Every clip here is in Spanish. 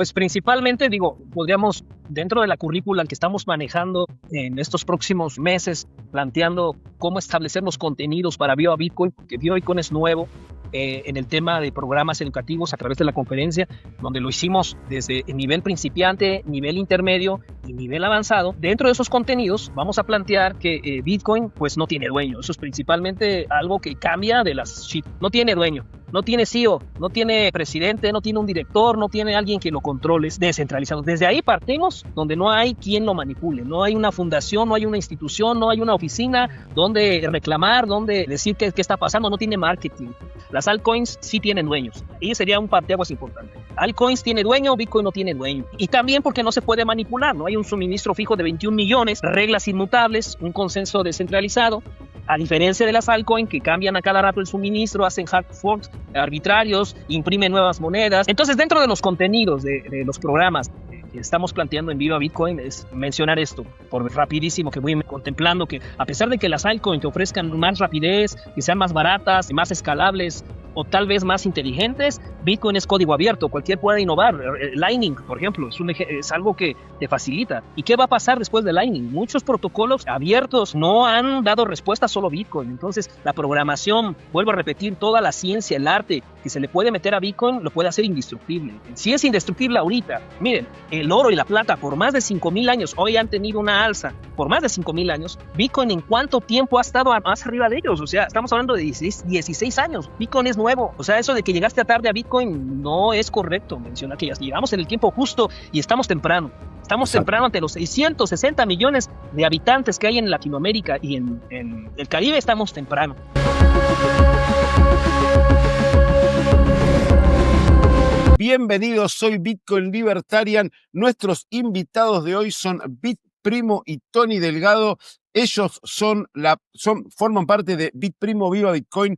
Pues principalmente, digo, podríamos, dentro de la currícula que estamos manejando en estos próximos meses, planteando cómo establecer los contenidos para Viva Bitcoin, porque Viva Bitcoin es nuevo en el tema de programas educativos a través de la conferencia, donde lo hicimos desde el nivel principiante, nivel intermedio y nivel avanzado. Dentro de esos contenidos vamos a plantear que Bitcoin pues no tiene dueño. Eso es principalmente algo que cambia de las shit. No tiene dueño. No tiene CEO, no tiene presidente, no tiene un director, no tiene alguien que lo controle, es descentralizado. Desde ahí partimos donde no hay quien lo manipule, no hay una fundación, no hay una institución, no hay una oficina donde reclamar, donde decir qué está pasando, no tiene marketing. Las altcoins sí tienen dueños, y sería un parteaguas importante. Altcoins tiene dueño, Bitcoin no tiene dueño. Y también porque no se puede manipular, no hay un suministro fijo de 21 millones, reglas inmutables, un consenso descentralizado. A diferencia de las altcoins que cambian a cada rato el suministro, hacen hard forks arbitrarios, imprimen nuevas monedas. Entonces, dentro de los contenidos de los programas que estamos planteando en Viva Bitcoin es mencionar esto, por rapidísimo que voy contemplando, que a pesar de que las altcoins te ofrezcan más rapidez, que sean más baratas, más escalables o tal vez más inteligentes, Bitcoin es código abierto, cualquier puede innovar. Lightning, por ejemplo, es algo que te facilita. ¿Y qué va a pasar después de Lightning? Muchos protocolos abiertos no han dado respuesta a solo Bitcoin. Entonces, la programación, vuelvo a repetir, toda la ciencia, el arte que se le puede meter a Bitcoin, lo puede hacer indestructible. Si es indestructible ahorita, miren, el oro y la plata por más de 5,000 años, hoy han tenido una alza por más de 5,000 años. Bitcoin, ¿en cuánto tiempo ha estado más arriba de ellos? O sea, estamos hablando de 16 años. Bitcoin es nuevo. O sea, eso de que llegaste tarde a Bitcoin no es correcto. Menciona que ya llegamos en el tiempo justo y estamos temprano. Estamos temprano ante los 660 millones de habitantes que hay en Latinoamérica y en el Caribe estamos temprano. Bienvenidos, soy Bitcoin Libertarian. Nuestros invitados de hoy son BitPrimo y Tony Delgado. Ellos forman parte de BitPrimo Viva Bitcoin.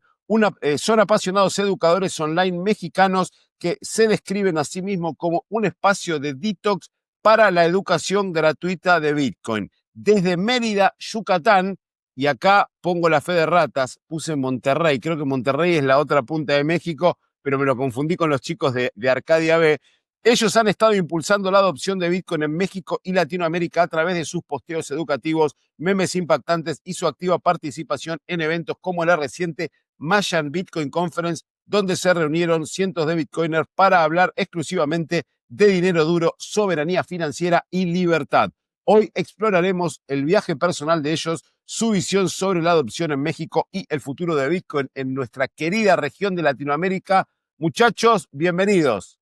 Son apasionados educadores online mexicanos que se describen a sí mismos como un espacio de detox para la educación gratuita de Bitcoin. Desde Mérida, Yucatán, y acá pongo la fe de ratas, puse Monterrey, creo que Monterrey es la otra punta de México, pero me lo confundí con los chicos de Arcadia B. Ellos han estado impulsando la adopción de Bitcoin en México y Latinoamérica a través de sus posteos educativos, memes impactantes y su activa participación en eventos como la reciente Mayan Bitcoin Conference, donde se reunieron cientos de bitcoiners para hablar exclusivamente de dinero duro, soberanía financiera y libertad. Hoy exploraremos el viaje personal de ellos, su visión sobre la adopción en México y el futuro de Bitcoin en nuestra querida región de Latinoamérica. Muchachos, bienvenidos.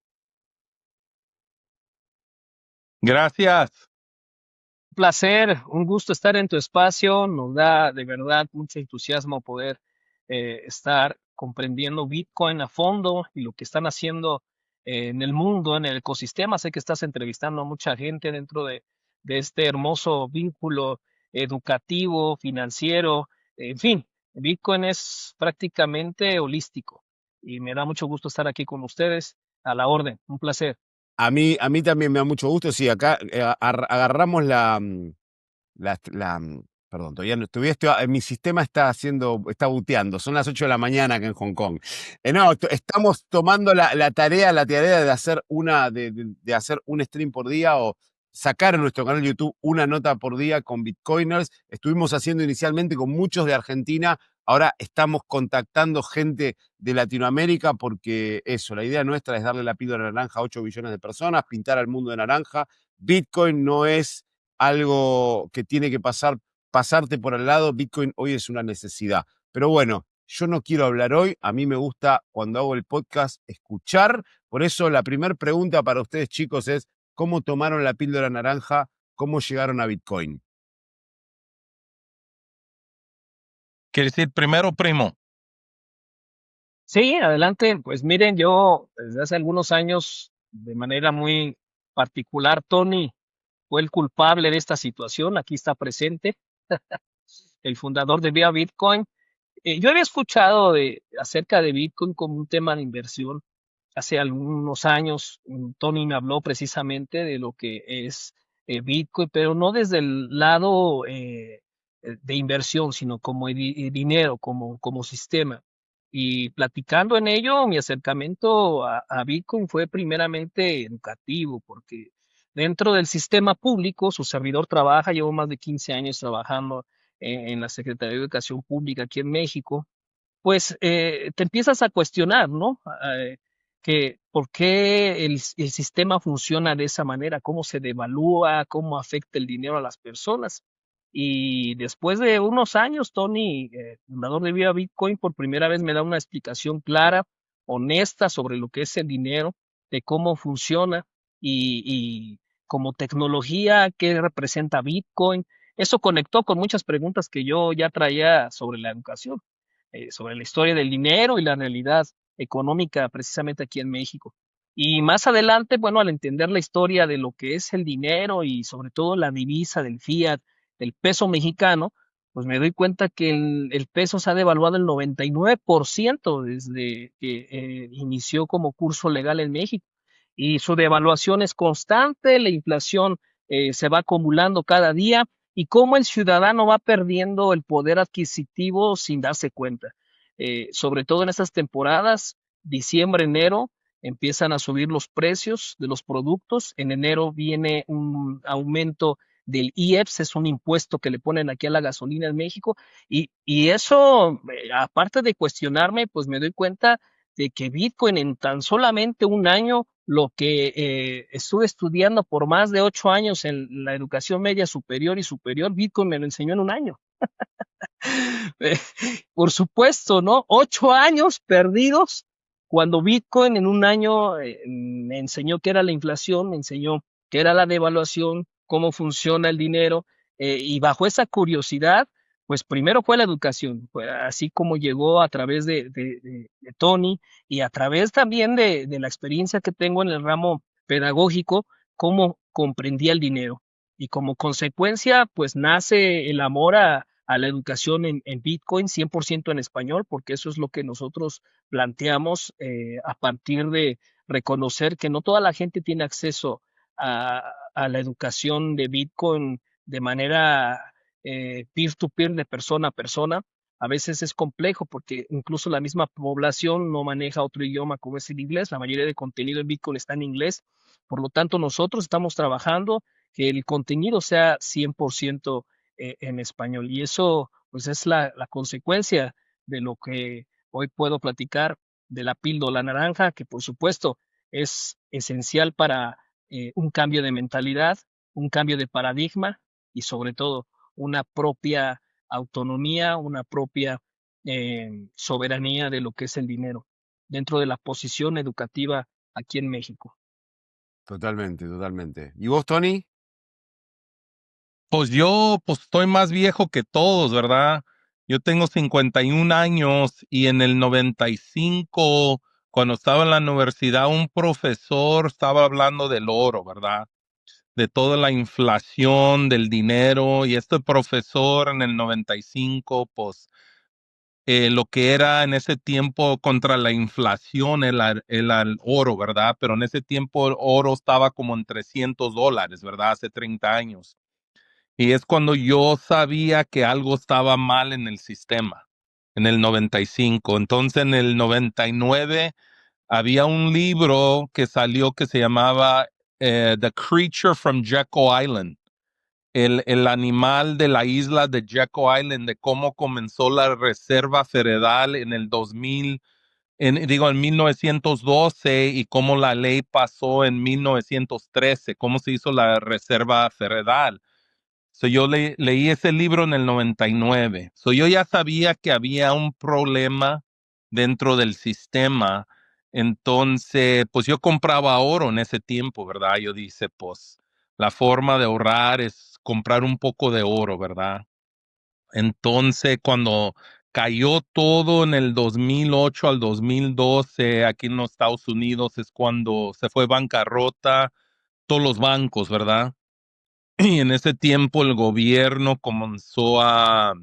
Gracias. Un placer, un gusto estar en tu espacio. Nos da de verdad mucho entusiasmo poder estar comprendiendo Bitcoin a fondo y lo que están haciendo en el mundo, en el ecosistema. Sé que estás entrevistando a mucha gente dentro de este hermoso vínculo educativo, financiero. En fin, Bitcoin es prácticamente holístico y me da mucho gusto estar aquí con ustedes. A la orden, un placer. A mí también me da mucho gusto. Sí, acá agarramos perdón, mi sistema está buteando. Son las 8 de la mañana acá en Hong Kong. No, estamos tomando la tarea de hacer de hacer un stream por día o sacar en nuestro canal de YouTube una nota por día con Bitcoiners. Estuvimos haciendo inicialmente con muchos de Argentina. Ahora estamos contactando gente de Latinoamérica porque la idea nuestra es darle la píldora naranja a 8 billones de personas, pintar al mundo de naranja. Bitcoin no es algo que tiene que pasarte por al lado. Bitcoin hoy es una necesidad. Pero bueno, yo no quiero hablar hoy. A mí me gusta, cuando hago el podcast, escuchar. Por eso la primera pregunta para ustedes, chicos, es ¿cómo tomaron la píldora naranja? ¿Cómo llegaron a Bitcoin? ¿Quieres decir primero, primo? Sí, adelante. Pues miren, yo desde hace algunos años, de manera muy particular, Tony fue el culpable de esta situación. Aquí está presente, el fundador de Via Bitcoin. Yo había escuchado acerca de Bitcoin como un tema de inversión hace algunos años. Tony me habló precisamente de lo que es Bitcoin, pero no desde el lado de inversión, sino como dinero, como sistema. Y platicando en ello, mi acercamiento a Bitcoin fue primeramente educativo, porque dentro del sistema público, su servidor trabaja, llevo más de 15 años trabajando en la Secretaría de Educación Pública aquí en México, pues te empiezas a cuestionar, ¿no? Que por qué el sistema funciona de esa manera, cómo se devalúa, cómo afecta el dinero a las personas. Y después de unos años, Tony, fundador de Viva Bitcoin, por primera vez me da una explicación clara, honesta sobre lo que es el dinero, de cómo funciona y como tecnología, qué representa Bitcoin. Eso conectó con muchas preguntas que yo ya traía sobre la educación, sobre la historia del dinero y la realidad económica precisamente aquí en México. Y más adelante, bueno, al entender la historia de lo que es el dinero y sobre todo la divisa del fiat, del peso mexicano, pues me doy cuenta que el peso se ha devaluado el 99% desde que inició como curso legal en México. Y su devaluación es constante, la inflación se va acumulando cada día y cómo el ciudadano va perdiendo el poder adquisitivo sin darse cuenta. Sobre todo en estas temporadas, diciembre, enero, empiezan a subir los precios de los productos. En enero viene un aumento del IEPS, es un impuesto que le ponen aquí a la gasolina en México. Y eso, aparte de cuestionarme, pues me doy cuenta de que Bitcoin en tan solamente un año, lo que estuve estudiando por más de 8 años en la educación media superior y superior, Bitcoin me lo enseñó en un año. Por supuesto, ¿no? 8 años perdidos cuando Bitcoin en un año me enseñó qué era la inflación, me enseñó qué era la devaluación, cómo funciona el dinero, y bajo esa curiosidad, pues primero fue la educación, fue así como llegó a través de Tony y a través también de la experiencia que tengo en el ramo pedagógico, cómo comprendía el dinero. Y como consecuencia, pues nace el amor a la educación en Bitcoin 100% en español, porque eso es lo que nosotros planteamos a partir de reconocer que no toda la gente tiene acceso a la educación de Bitcoin de manera peer-to-peer, de persona a persona. A veces es complejo porque incluso la misma población no maneja otro idioma como es el inglés. La mayoría de contenido en Bitcoin está en inglés. Por lo tanto, nosotros estamos trabajando que el contenido sea 100% en español. Y eso, pues, es la consecuencia de lo que hoy puedo platicar de la píldora naranja, que por supuesto es esencial para un cambio de mentalidad, un cambio de paradigma y sobre todo una propia autonomía, una propia soberanía de lo que es el dinero dentro de la posición educativa aquí en México. Totalmente, totalmente. ¿Y vos, Tony? Pues yo, pues estoy más viejo que todos, ¿verdad? Yo tengo 51 años y en el 95, cuando estaba en la universidad, un profesor estaba hablando del oro, ¿verdad? De toda la inflación del dinero y este profesor en el 95, pues lo que era en ese tiempo contra la inflación, el oro, ¿verdad? Pero en ese tiempo el oro estaba como en $300, ¿verdad? Hace 30 años. Y es cuando yo sabía que algo estaba mal en el sistema, en el 95. Entonces, en el 99 había un libro que salió que se llamaba The Creature from Jekyll Island, el animal de la isla de Jekyll Island, de cómo comenzó la Reserva Federal en el 2000, en 1912 y cómo la ley pasó en 1913, cómo se hizo la Reserva Federal. So, yo leí ese libro en el 99. So, yo ya sabía que había un problema dentro del sistema. Entonces, pues yo compraba oro en ese tiempo, ¿verdad? Yo dice, pues la forma de ahorrar es comprar un poco de oro, ¿verdad? Entonces, cuando cayó todo en el 2008 al 2012, aquí en los Estados Unidos, es cuando se fue bancarrota todos los bancos, ¿verdad? Y en ese tiempo el gobierno comenzó a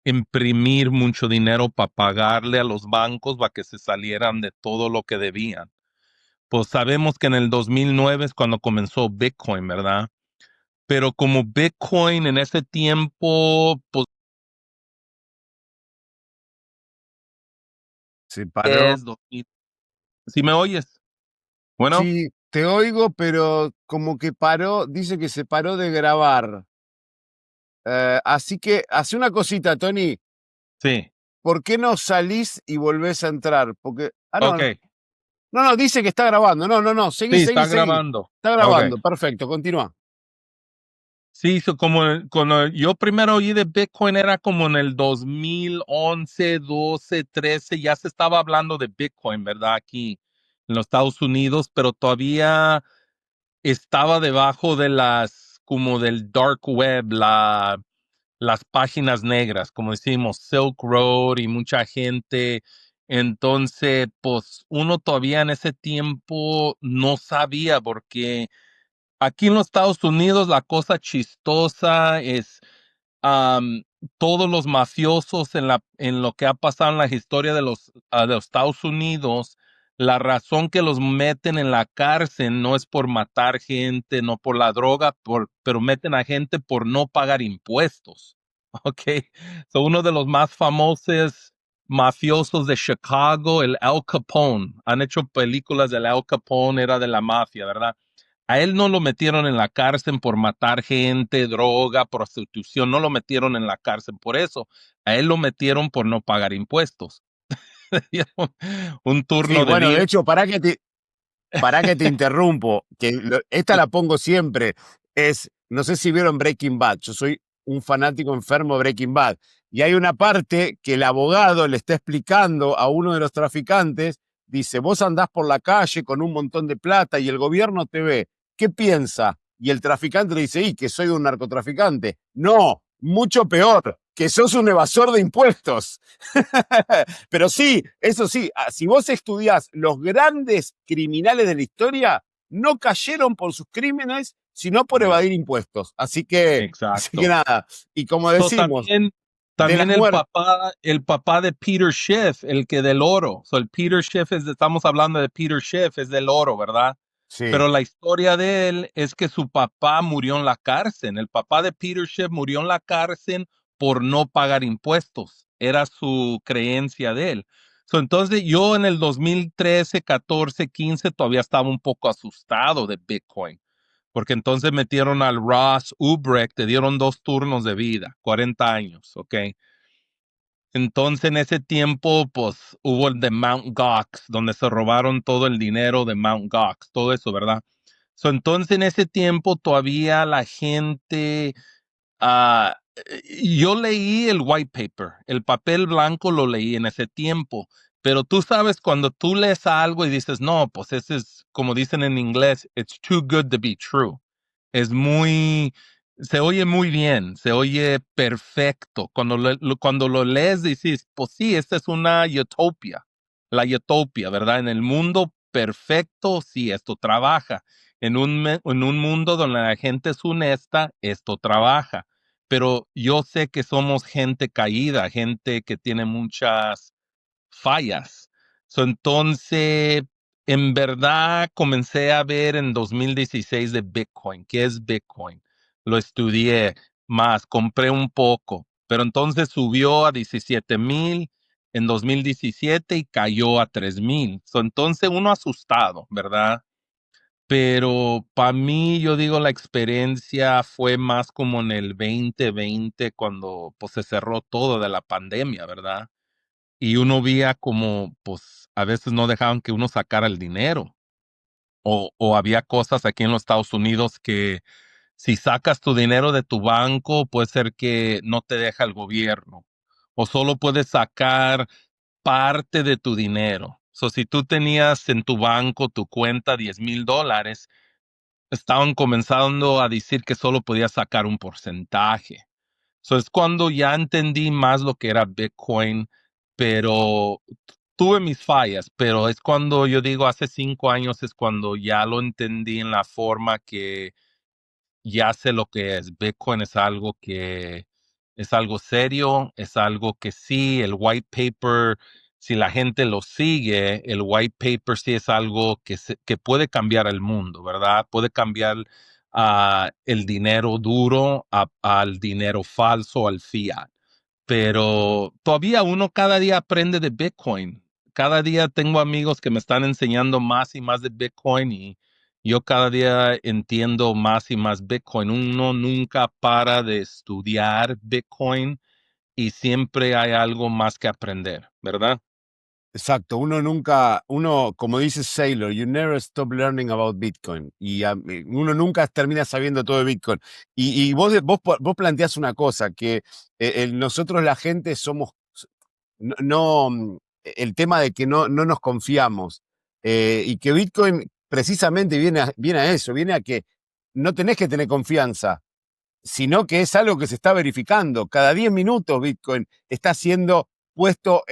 imprimir mucho dinero para pagarle a los bancos para que se salieran de todo lo que debían. Pues sabemos que en el 2009 es cuando comenzó Bitcoin, ¿verdad? Pero como Bitcoin en ese tiempo, pues Se que paró. es 2000. ¿Sí me oyes? Bueno, Sí, te oigo, pero como que paró, dice que se paró de grabar. Así que hace una cosita, Tony. sí. ¿Por qué no salís y volvés a entrar? Porque. Ah, no, Ok. no. No, no, dice que está grabando. No, no, no. Seguí, Sí, seguí, está seguí. grabando. Está Ok. grabando. Perfecto, continúa. Sí, como cuando yo primero oí de Bitcoin era como en el 2011, 12, 13, ya se estaba hablando de Bitcoin, ¿verdad? Aquí en los Estados Unidos, pero todavía estaba debajo de como del dark web, las páginas negras, como decimos, Silk Road y mucha gente. Entonces, pues uno todavía en ese tiempo no sabía porque aquí en los Estados Unidos la cosa chistosa es am, todos los mafiosos en lo que ha pasado en la historia de los Estados Unidos, la razón que los meten en la cárcel no es por matar gente, no por la droga, pero meten a gente por no pagar impuestos. Ok, so uno de los más famosos mafiosos de Chicago, el Al Capone. Han hecho películas del Al Capone, era de la mafia, ¿verdad? A él no lo metieron en la cárcel por matar gente, droga, prostitución, no lo metieron en la cárcel por eso. A él lo metieron por no pagar impuestos. Le dieron un Sí, turno de bueno, de vida. hecho, para que te interrumpo, que esta la pongo siempre, no sé si vieron Breaking Bad, yo soy un fanático enfermo de Breaking Bad, y hay una parte que el abogado le está explicando a uno de los traficantes, dice, vos andás por la calle con un montón de plata y el gobierno te ve, ¿qué piensa? Y el traficante le dice, que soy un narcotraficante. No, mucho peor, que sos un evasor de impuestos. Pero sí, eso sí, si vos estudiás los grandes criminales de la historia, no cayeron por sus crímenes, sino por No, evadir impuestos. Así que exacto. nada, y como So, decimos, de la también muerte. el papá de Peter Schiff, el que del oro. So, el Peter Schiff estamos hablando de Peter Schiff, es del oro, ¿verdad? Sí, Pero la historia de él es que su papá murió en la cárcel. El papá de Peter Schiff murió en la cárcel por no pagar impuestos. Era su creencia de él. So, entonces yo en el 2013, 14, 15 todavía estaba un poco asustado de Bitcoin, porque entonces metieron al Ross Ulbricht, te dieron 2 turnos de vida, 40 años, ¿ok? Entonces en ese tiempo, pues hubo el de Mount Gox, donde se robaron todo el dinero de Mount Gox, todo eso, ¿verdad? So, entonces en ese tiempo todavía la gente, yo leí el white paper, el papel blanco lo leí en ese tiempo, pero tú sabes cuando tú lees algo y dices, no, pues ese es, como dicen en inglés, it's too good to be true. Es se oye muy bien, se oye perfecto. Cuando lo lees dices, pues sí, esta es una utopia, la utopia, ¿verdad? En el mundo perfecto, sí, esto trabaja. En un mundo donde la gente es honesta, esto trabaja. Pero yo sé que somos gente caída, gente que tiene muchas fallas. So, entonces, en verdad, comencé a ver en 2016 de Bitcoin. ¿Qué es Bitcoin? Lo estudié más, compré un poco, pero entonces subió a 17,000 en 2017 y cayó a 3,000. So, entonces, uno asustado, ¿verdad? Pero para mí, yo digo, la experiencia fue más como en el 2020, cuando pues, se cerró todo de la pandemia, ¿verdad? Y uno veía como, pues, a veces no dejaban que uno sacara el dinero. O había cosas aquí en los Estados Unidos que si sacas tu dinero de tu banco, puede ser que no te deja el gobierno. O solo puedes sacar parte de tu dinero. So, si tú tenías en tu banco tu cuenta $10,000, estaban comenzando a decir que solo podías sacar un porcentaje. So, es cuando ya entendí más lo que era Bitcoin, pero tuve mis fallas, pero es cuando yo digo hace 5 años es cuando ya lo entendí en la forma que ya sé lo que es. Bitcoin es algo que es algo serio, es algo que sí, el white paper, si la gente lo sigue, el white paper sí es algo que puede cambiar el mundo, ¿verdad? Puede cambiar el dinero duro al dinero falso, al fiat. Pero todavía uno cada día aprende de Bitcoin. cada día tengo amigos que me están enseñando más y más de Bitcoin y yo cada día entiendo más y más Bitcoin. Uno nunca para de estudiar Bitcoin y siempre hay algo más que aprender, ¿verdad? Exacto, uno, como dice Saylor, you never stop learning about Bitcoin. Y uno nunca termina sabiendo todo de Bitcoin. Y vos planteás una cosa, que nosotros la gente somos, el tema de que no nos confiamos. Y que Bitcoin precisamente viene a eso, viene a que no tenés que tener confianza, sino que es algo que se está verificando. Cada 10 minutos Bitcoin está siendo puesto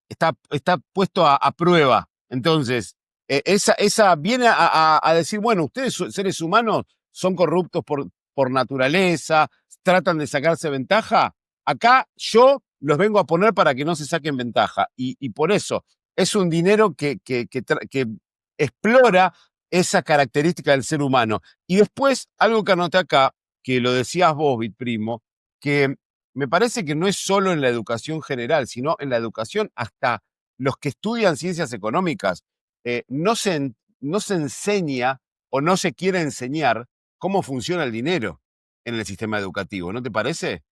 está puesto a prueba. Entonces, esa viene a decir, bueno, ustedes seres humanos son corruptos por naturaleza, tratan de sacarse ventaja. Acá yo los vengo a poner para que no se saquen ventaja. Y por eso es un dinero que explora esa característica del ser humano. Y después, algo que anoté acá, que lo decías vos, Bitprimo, que me parece que no es solo en la educación general, sino en la educación hasta los que estudian ciencias económicas. No se enseña o no se quiere enseñar cómo funciona el dinero en el sistema educativo, ¿no te parece?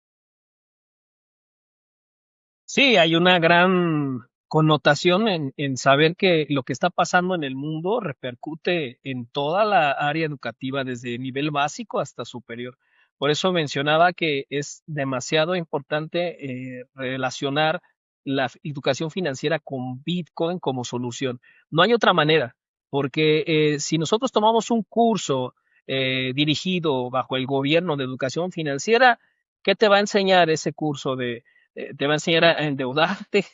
Sí, hay una gran connotación en saber que lo que está pasando en el mundo repercute en toda la área educativa, desde nivel básico hasta superior. Por eso mencionaba que es demasiado importante relacionar la educación financiera con Bitcoin como solución. No hay otra manera, porque si nosotros tomamos un curso dirigido bajo el gobierno de educación financiera, ¿qué te va a enseñar ese curso te va a enseñar a endeudarte,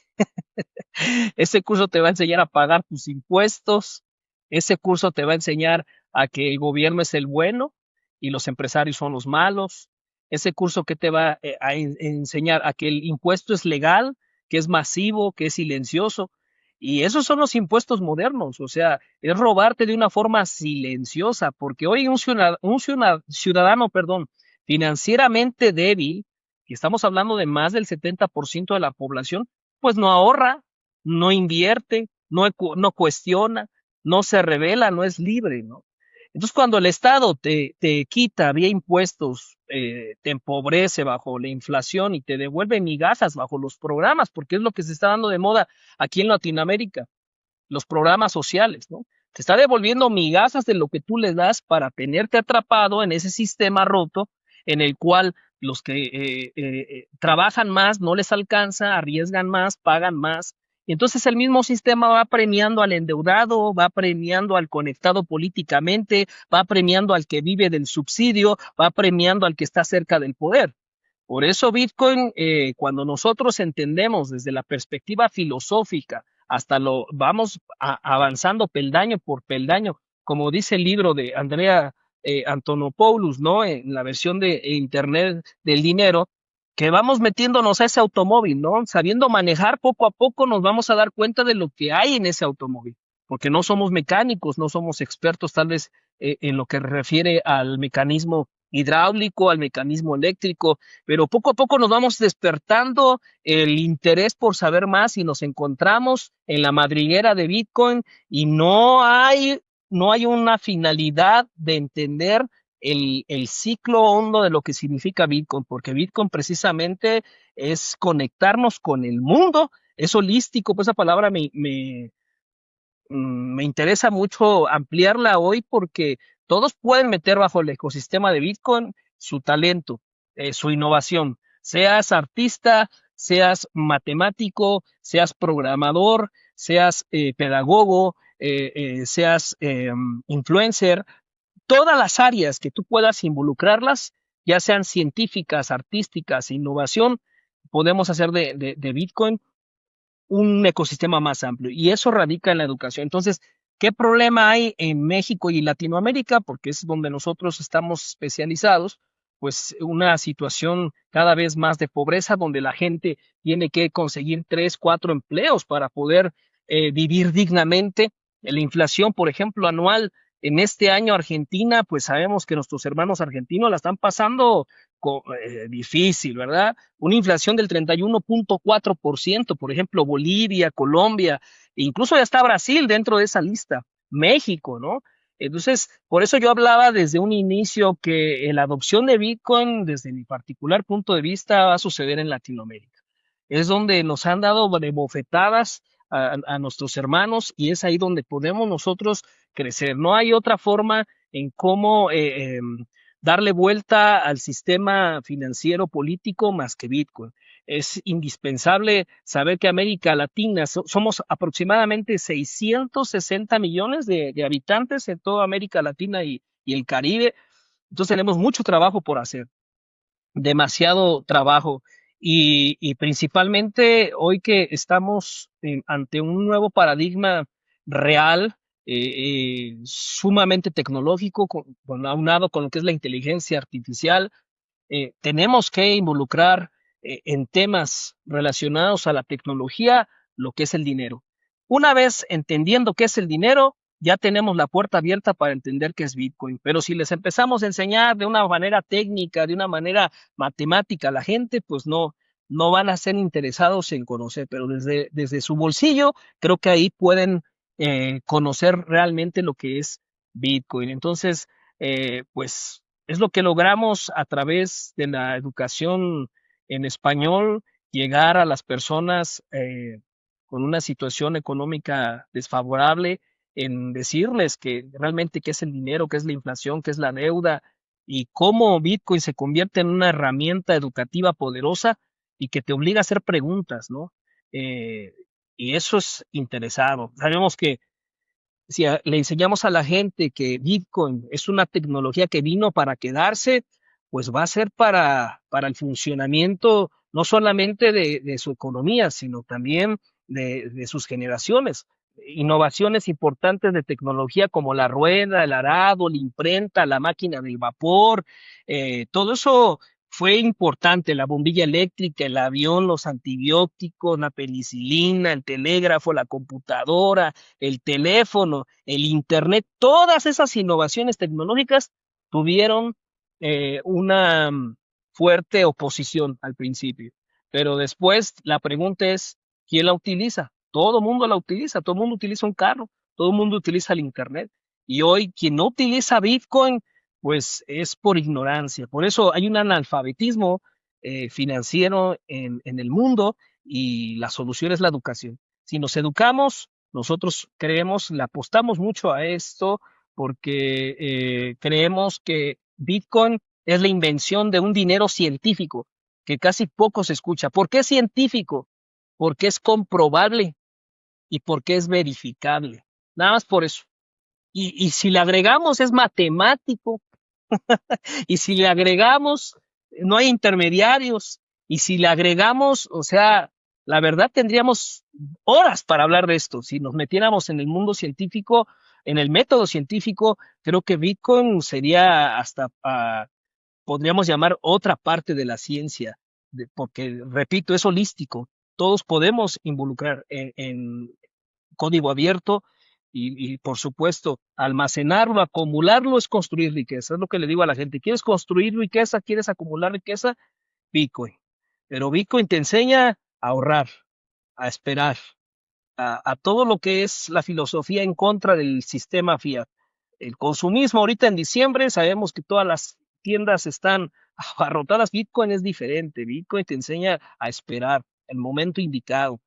ese curso te va a enseñar a pagar tus impuestos, ese curso te va a enseñar a que el gobierno es el bueno y los empresarios son los malos, ese curso que te va a enseñar a que el impuesto es legal, que es masivo, que es silencioso. Y esos son los impuestos modernos, o sea, es robarte de una forma silenciosa, porque hoy un ciudadano, perdón, financieramente débil, y estamos hablando de más del 70% de la población, pues no ahorra, no invierte, no cuestiona, no se revela, no es libre, ¿no? Entonces, cuando el Estado te quita vía impuestos, te empobrece bajo la inflación y te devuelve migajas bajo los programas, porque es lo que se está dando de moda aquí en Latinoamérica, los programas sociales, ¿no? Te está devolviendo migajas de lo que tú le das para tenerte atrapado en ese sistema roto en el cual los que trabajan más no les alcanza, arriesgan más, pagan más. Y entonces el mismo sistema va premiando al endeudado, va premiando al conectado políticamente, va premiando al que vive del subsidio, va premiando al que está cerca del poder. Por eso Bitcoin, cuando nosotros entendemos desde la perspectiva filosófica, hasta lo vamos avanzando peldaño por peldaño, como dice el libro de Andrea Antonopoulos, ¿no? En la versión de Internet del dinero, que vamos metiéndonos a ese automóvil, ¿no? Sabiendo manejar poco a poco nos vamos a dar cuenta de lo que hay en ese automóvil, porque no somos mecánicos, no somos expertos tal vez en lo que refiere al mecanismo hidráulico, al mecanismo eléctrico, pero poco a poco nos vamos despertando el interés por saber más y nos encontramos en la madriguera de Bitcoin y no hay una finalidad de entender el ciclo hondo de lo que significa Bitcoin, porque Bitcoin precisamente es conectarnos con el mundo, es holístico, pues esa palabra me interesa mucho ampliarla hoy porque todos pueden meter bajo el ecosistema de Bitcoin su talento, su innovación, seas artista, seas matemático, seas programador, seas pedagogo, seas influencer, todas las áreas que tú puedas involucrarlas, ya sean científicas, artísticas, innovación, podemos hacer de Bitcoin un ecosistema más amplio y eso radica en la educación. Entonces, ¿qué problema hay en México y Latinoamérica? Porque es donde nosotros estamos especializados, pues una situación cada vez más de pobreza donde la gente tiene que conseguir 3, 4 empleos para poder vivir dignamente. La inflación, por ejemplo, anual En este año Argentina, pues sabemos que nuestros hermanos argentinos la están pasando difícil, ¿verdad? Una inflación del 31.4%, por ejemplo, Bolivia, Colombia, e incluso ya está Brasil dentro de esa lista, México, ¿no? Entonces, por eso yo hablaba desde un inicio que la adopción de Bitcoin, desde mi particular punto de vista, va a suceder en Latinoamérica. Es donde nos han dado de bofetadas a nuestros hermanos y es ahí donde podemos nosotros crecer. No hay otra forma en cómo darle vuelta al sistema financiero político más que Bitcoin. Es indispensable saber que América Latina somos aproximadamente 660 millones de habitantes en toda América Latina y el Caribe. Entonces tenemos mucho trabajo por hacer, demasiado trabajo. Y principalmente hoy que estamos ante un nuevo paradigma real, sumamente tecnológico, aunado con lo que es la inteligencia artificial, tenemos que involucrar en temas relacionados a la tecnología lo que es el dinero. Una vez entendiendo qué es el dinero, ya tenemos la puerta abierta para entender qué es Bitcoin. Pero si les empezamos a enseñar de una manera técnica, de una manera matemática a la gente, pues no van a ser interesados en conocer. Pero desde su bolsillo, creo que ahí pueden conocer realmente lo que es Bitcoin. Entonces, pues es lo que logramos a través de la educación en español, llegar a las personas con una situación económica desfavorable, en decirles que realmente qué es el dinero, qué es la inflación, qué es la deuda y cómo Bitcoin se convierte en una herramienta educativa poderosa y que te obliga a hacer preguntas, ¿no? Eh, y eso es interesado. Sabemos que si le enseñamos a la gente que Bitcoin es una tecnología que vino para quedarse, pues va a ser para el funcionamiento no solamente de su economía, sino también de sus generaciones. Innovaciones importantes de tecnología como la rueda, el arado, la imprenta, la máquina del vapor, todo eso fue importante, la bombilla eléctrica, el avión, los antibióticos, la penicilina, el telégrafo, la computadora, el teléfono, el internet, todas esas innovaciones tecnológicas tuvieron una fuerte oposición al principio. Pero después la pregunta es, ¿quién la utiliza? Todo el mundo la utiliza, todo el mundo utiliza un carro, todo el mundo utiliza el internet. Y hoy quien no utiliza Bitcoin, pues es por ignorancia. Por eso hay un analfabetismo financiero en el mundo y la solución es la educación. Si nos educamos, nosotros creemos, le apostamos mucho a esto porque creemos que Bitcoin es la invención de un dinero científico que casi poco se escucha. ¿Por qué científico? Porque es comprobable y porque es verificable. Nada más por eso. Y si le agregamos es matemático, y si le agregamos no hay intermediarios, y si le agregamos, o sea, la verdad tendríamos horas para hablar de esto. Si nos metiéramos en el mundo científico, en el método científico, creo que Bitcoin sería hasta, podríamos llamar otra parte de la ciencia, porque, repito, es holístico. Todos podemos involucrar en código abierto y, por supuesto, almacenarlo, acumularlo es construir riqueza. Es lo que le digo a la gente. ¿Quieres construir riqueza? ¿Quieres acumular riqueza? Bitcoin. Pero Bitcoin te enseña a ahorrar, a esperar, a todo lo que es la filosofía en contra del sistema fiat. El consumismo ahorita en diciembre, sabemos que todas las tiendas están abarrotadas. Bitcoin es diferente. Bitcoin te enseña a esperar el momento indicado.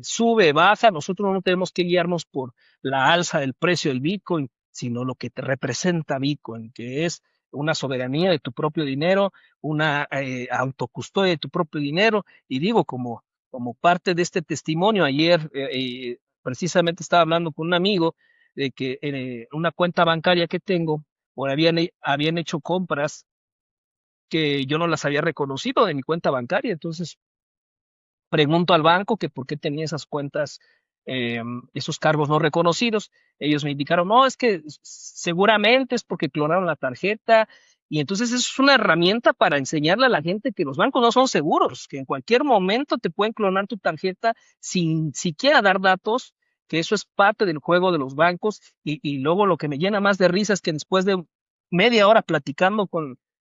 Sube, baja. Nosotros no tenemos que guiarnos por la alza del precio del Bitcoin, sino lo que te representa Bitcoin, que es una soberanía de tu propio dinero, una autocustodia de tu propio dinero. Y digo, como parte de este testimonio, ayer precisamente estaba hablando con un amigo de que en una cuenta bancaria que tengo, o habían hecho compras que yo no las había reconocido de mi cuenta bancaria. Entonces pregunto al banco que por qué tenía esas cuentas, esos cargos no reconocidos. Ellos me indicaron, no, es que seguramente es porque clonaron la tarjeta. Y entonces eso es una herramienta para enseñarle a la gente que los bancos no son seguros, que en cualquier momento te pueden clonar tu tarjeta sin siquiera dar datos que eso es parte del juego de los bancos y luego lo que me llena más de risa es que después de media hora platicando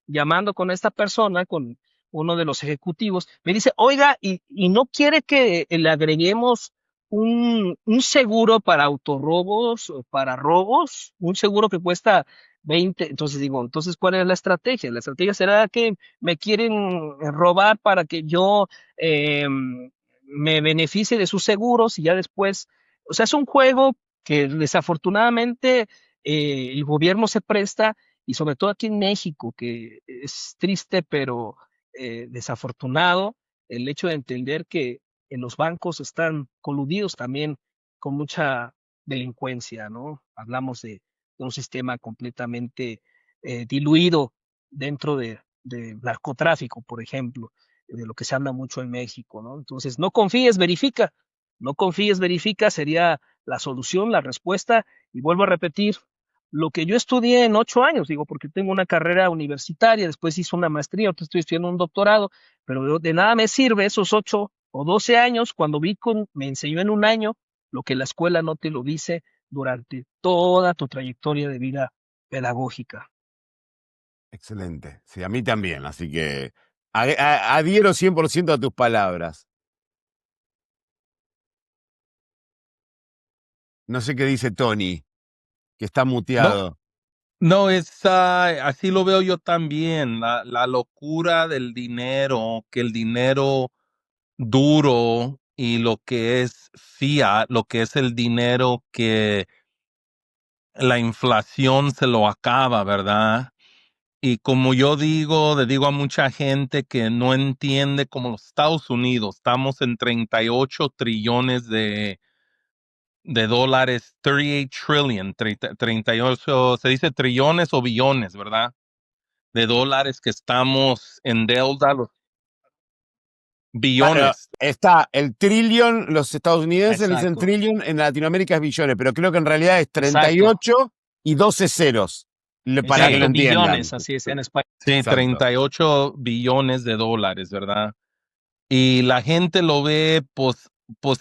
llamando con esta persona, con uno de los ejecutivos, me dice, oiga, y no quiere que le agreguemos un seguro para autorrobos o para robos, un seguro que cuesta 20. Entonces digo, entonces, ¿cuál es la estrategia? La estrategia será que me quieren robar para que yo me beneficie de sus seguros y ya después, o sea, es un juego que desafortunadamente el gobierno se presta y sobre todo aquí en México, que es triste, pero desafortunado el hecho de entender que en los bancos están coludidos también con mucha delincuencia, ¿no? Hablamos de un sistema completamente diluido dentro de narcotráfico, por ejemplo, de lo que se habla mucho en México, ¿no? Entonces, no confíes, verifica. No confíes, verifica sería la solución, la respuesta. Y vuelvo a repetir, lo que yo estudié en 8 años, digo, porque tengo una carrera universitaria, después hice una maestría, ahorita estoy estudiando un doctorado, pero de nada me sirve esos 8 o 12 años cuando Bitcoin me enseñó en un año lo que la escuela no te lo dice durante toda tu trayectoria de vida pedagógica. Excelente. Sí, a mí también, así que adhiero 100% a tus palabras. No sé qué dice Tony, que está No, muteado. no, así lo veo yo también, la locura del dinero, que el dinero duro y lo que es fiat, lo que es el dinero que la inflación se lo acaba, ¿verdad? Y como yo digo, le digo a mucha gente que no entiende como los Estados Unidos, estamos en 38 trillones de dólares, 38 trillion, 38, se dice trillones o billones, ¿verdad? De dólares que estamos en deuda, los Claro, billones. está el trillion, los estadounidenses le dicen Exacto, trillion, en Latinoamérica es billones, pero creo que en realidad es exacto, 38 y 12 ceros, para que lo Sí, exacto, entiendan. billones, así es en España. sí, Exacto. 38 billones de dólares, ¿verdad? Y la gente lo ve, pues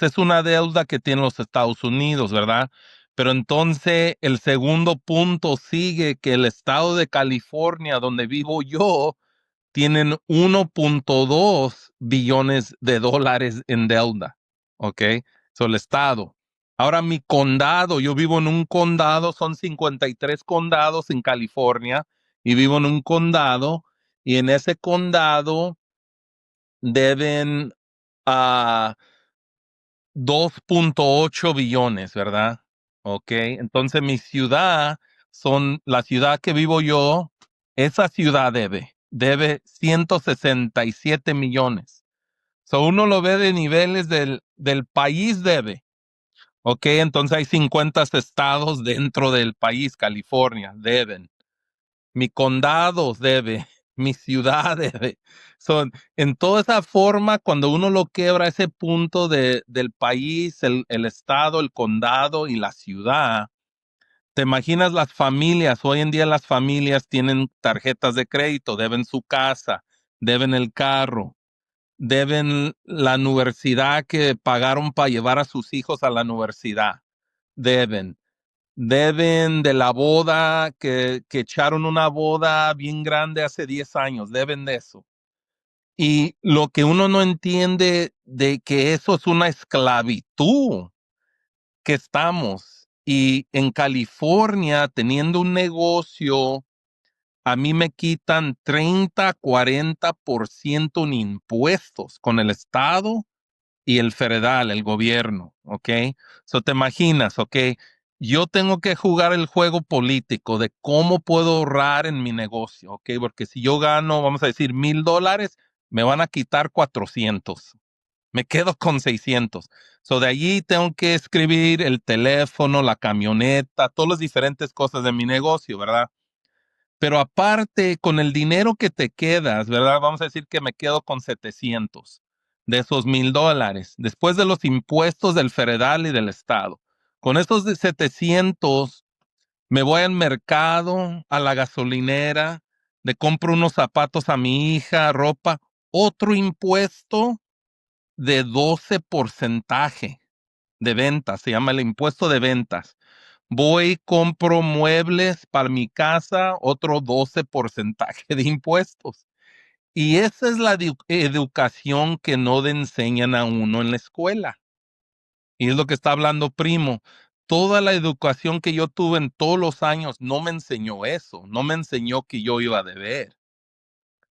es una deuda que tienen los Estados Unidos, ¿verdad? Pero entonces el segundo punto sigue que el estado de California, donde vivo yo, tienen 1.2 billones de dólares en deuda, ¿ok? So, el estado. Ahora mi condado, yo vivo en un condado, son 53 condados en California y vivo en un condado y en ese condado deben a 2.8 billones, ¿verdad? Ok, entonces mi ciudad, la ciudad que vivo yo, esa ciudad debe 167 millones. So uno lo ve de niveles del país debe. Ok, entonces hay 50 estados dentro del país, California, deben. Mi condado debe, mi ciudad debe. Son, en toda esa forma, cuando uno lo quebra, ese punto del país, el estado, el condado y la ciudad, te imaginas las familias. Hoy en día las familias tienen tarjetas de crédito, deben su casa, deben el carro, deben la universidad que pagaron para llevar a sus hijos a la universidad, deben. Deben de la boda, que echaron una boda bien grande hace 10 años, deben de eso. Y lo que uno no entiende de que eso es una esclavitud que estamos. Y en California, teniendo un negocio, a mí me quitan 30-40% en impuestos con el Estado y el federal, el gobierno, ¿ok? So te imaginas, ¿ok? Yo tengo que jugar el juego político de cómo puedo ahorrar en mi negocio, ¿ok? Porque si yo gano, vamos a decir, $1,000, me van a quitar 400. Me quedo con 600. So de allí tengo que escribir el teléfono, la camioneta, todas las diferentes cosas de mi negocio, ¿verdad? Pero aparte, con el dinero que te quedas, ¿verdad? Vamos a decir que me quedo con 700 de esos $1,000, después de los impuestos del federal y del estado. Con estos de 700, me voy al mercado, a la gasolinera, le compro unos zapatos a mi hija, ropa, otro impuesto de 12%. de ventas, se llama el impuesto de ventas. Voy, compro muebles para mi casa, otro 12% de impuestos. Y esa es la educación que no le enseñan a uno en la escuela. Y es lo que está hablando Primo. Toda la educación que yo tuve en todos los años no me enseñó eso, no me enseñó que yo iba a deber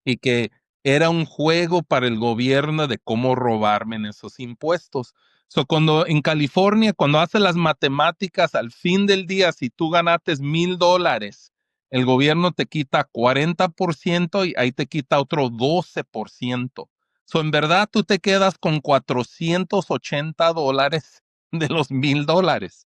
y que era un juego para el gobierno de cómo robarme en esos impuestos. So, cuando en California, cuando haces las matemáticas, al fin del día, si tú ganaste $1,000, el gobierno te quita 40% y ahí te quita otro 12%. So, en verdad, tú te quedas con $480 de los $1,000.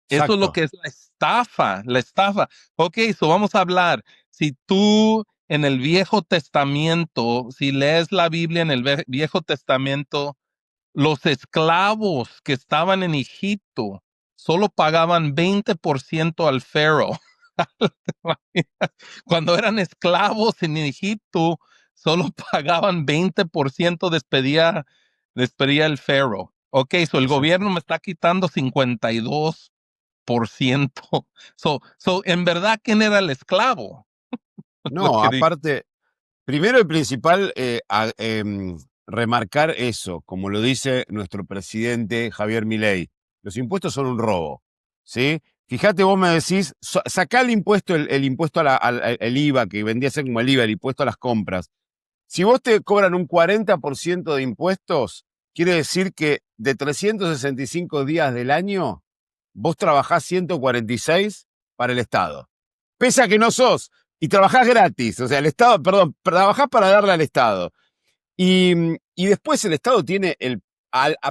Eso es lo Exacto. que es la estafa, la estafa. Ok, so vamos a hablar. Si tú en el Viejo Testamento, si lees la Biblia en el Viejo Testamento, los esclavos que estaban en Egipto solo pagaban 20% al faraón. Cuando eran esclavos en Egipto, solo pagaban 20%, despedía el faraón. Ok, so el Exacto. gobierno me está quitando 52%. En verdad, ¿quién era el esclavo? Lo No, que di- aparte, primero y principal, remarcar eso, como lo dice nuestro presidente Javier Milei. Los impuestos son un robo, ¿sí? Fíjate, vos me decís, sacá el impuesto, el impuesto el IVA, que vendría a ser como el IVA, el impuesto a las compras. Si vos te cobran un 40% de impuestos, quiere decir que de 365 días del año, vos trabajás 146 para el Estado. Pese a que no sos, y trabajás gratis, o sea, el Estado, perdón, trabajás para darle al Estado. Y después el Estado tiene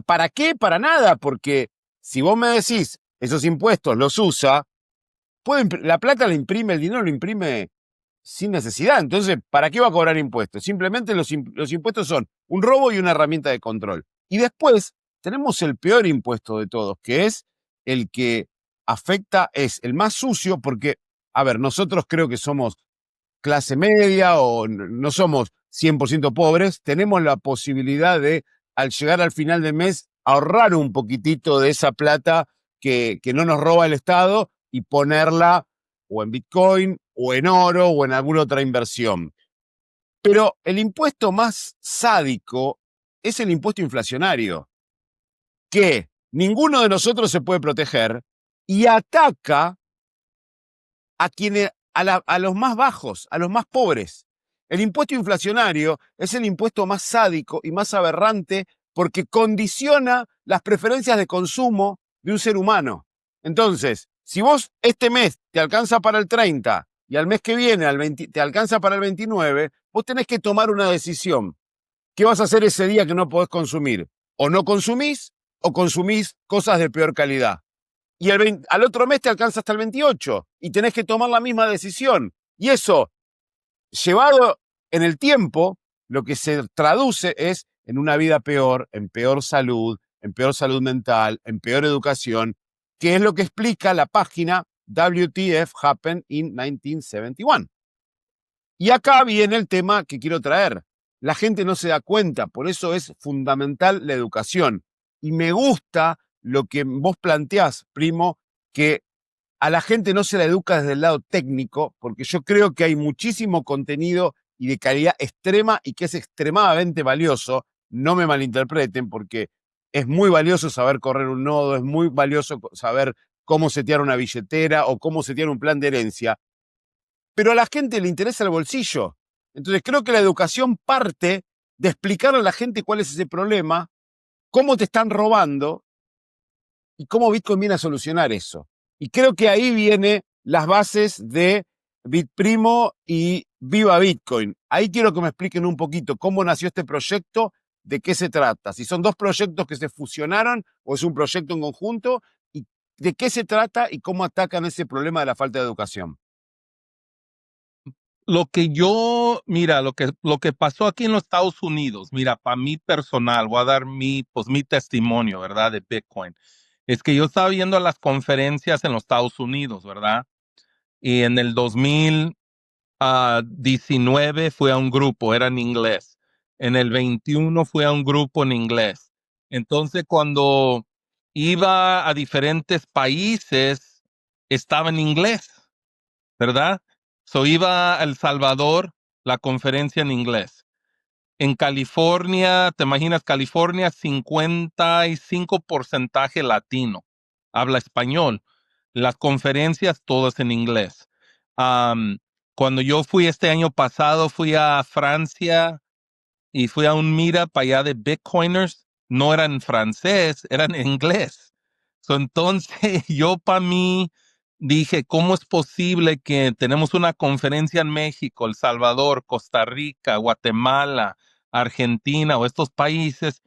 ¿para qué? Para nada, porque si vos me decís, esos impuestos los usa, la plata la imprime, el dinero lo imprime sin necesidad. Entonces, ¿para qué va a cobrar impuestos? Simplemente los impuestos son un robo y una herramienta de control. Y después tenemos el peor impuesto de todos, que es el que afecta, es el más sucio, porque, a ver, nosotros creo que somos clase media o no somos 100% pobres, tenemos la posibilidad de, al llegar al final del mes, ahorrar un poquitito de esa plata que no nos roba el Estado y ponerla o en Bitcoin o en oro o en alguna otra inversión. Pero el impuesto más sádico es el impuesto inflacionario, que ninguno de nosotros se puede proteger y ataca a los más bajos, a los más pobres. El impuesto inflacionario es el impuesto más sádico y más aberrante porque condiciona las preferencias de consumo de un ser humano. Entonces, si vos este mes te alcanza para el 30 y al mes que viene te alcanza para el 29, vos tenés que tomar una decisión. ¿Qué vas a hacer ese día que no podés consumir? O no consumís o consumís cosas de peor calidad. Y al otro mes te alcanza hasta el 28 y tenés que tomar la misma decisión. Y eso, llevado en el tiempo, lo que se traduce es en una vida peor, en peor salud mental, en peor educación, que es lo que explica la página WTF Happened in 1971. Y acá viene el tema que quiero traer. La gente no se da cuenta, por eso es fundamental la educación. Y me gusta lo que vos planteás, Primo, que a la gente no se la educa desde el lado técnico, porque yo creo que hay muchísimo contenido y de calidad extrema y que es extremadamente valioso. No me malinterpreten, porque es muy valioso saber correr un nodo, es muy valioso saber cómo setear una billetera o cómo setear un plan de herencia, pero a la gente le interesa el bolsillo. Entonces creo que la educación parte de explicarle a la gente cuál es ese problema, cómo te están robando y cómo Bitcoin viene a solucionar eso. Y creo que ahí vienen las bases de Bitprimo y Viva Bitcoin. Ahí quiero que me expliquen un poquito cómo nació este proyecto, de qué se trata, si son dos proyectos que se fusionaron o es un proyecto en conjunto, y de qué se trata y cómo atacan ese problema de la falta de educación. Mira, lo que pasó aquí en los Estados Unidos, mira, para mí personal, voy a dar mi testimonio, ¿verdad? De Bitcoin. Es que yo estaba viendo las conferencias en los Estados Unidos, ¿verdad? Y en el 2019 fui a un grupo, era en inglés. En el 21 fui a un grupo en inglés. Entonces, cuando iba a diferentes países, estaba en inglés, ¿verdad? So iba a El Salvador, la conferencia en inglés. En California, ¿te imaginas? California, 55% latino, habla español. Las conferencias todas en inglés. Am, Cuando yo fui este año pasado, fui a Francia y fui a un meetup allá de Bitcoiners. No eran en francés, eran en inglés. So, entonces yo para mí dije, ¿cómo es posible que tenemos una conferencia en México, El Salvador, Costa Rica, Guatemala, Argentina o estos países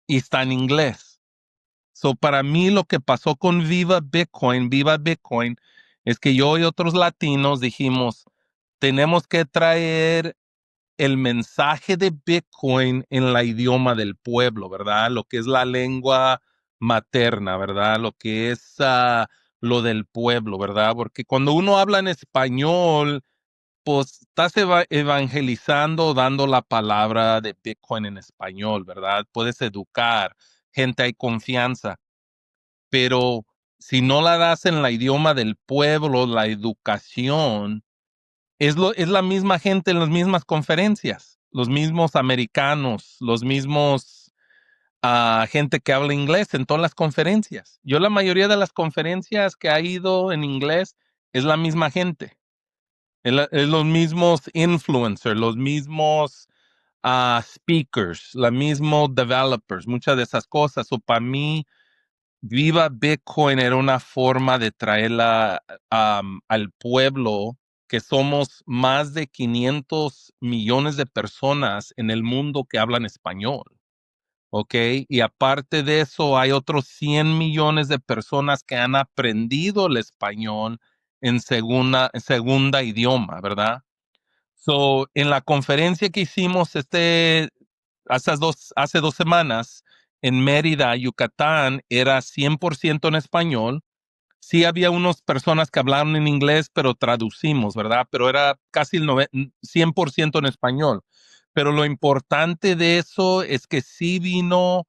y está en inglés? So, para mí lo que pasó con Viva Bitcoin, es que yo y otros latinos dijimos, tenemos que traer el mensaje de Bitcoin en la idioma del pueblo, ¿verdad? Lo que es la lengua materna, ¿verdad? Lo que es lo del pueblo, ¿verdad? Porque cuando uno habla en español, pues estás evangelizando, dando la palabra de Bitcoin en español, ¿verdad? Puedes educar, gente hay confianza, pero si no la das en la idioma del pueblo, la educación, es la misma gente en las mismas conferencias, los mismos americanos, los mismos gente que habla inglés en todas las conferencias. Yo la mayoría de las conferencias que ha ido en inglés es la misma gente, es los mismos influencers, los mismos speakers, los mismos developers, muchas de esas cosas. O para mí, Viva Bitcoin era una forma de traerla al pueblo, que somos más de 500 millones de personas en el mundo que hablan español, ¿ok? Y aparte de eso, hay otros 100 millones de personas que han aprendido el español en segunda idioma, ¿verdad? So, en la conferencia que hicimos hace 2 semanas en Mérida, Yucatán, era 100% en español. Sí había unas personas que hablaban en inglés, pero traducimos, ¿verdad? Pero era casi 100% en español. Pero lo importante de eso es que sí vino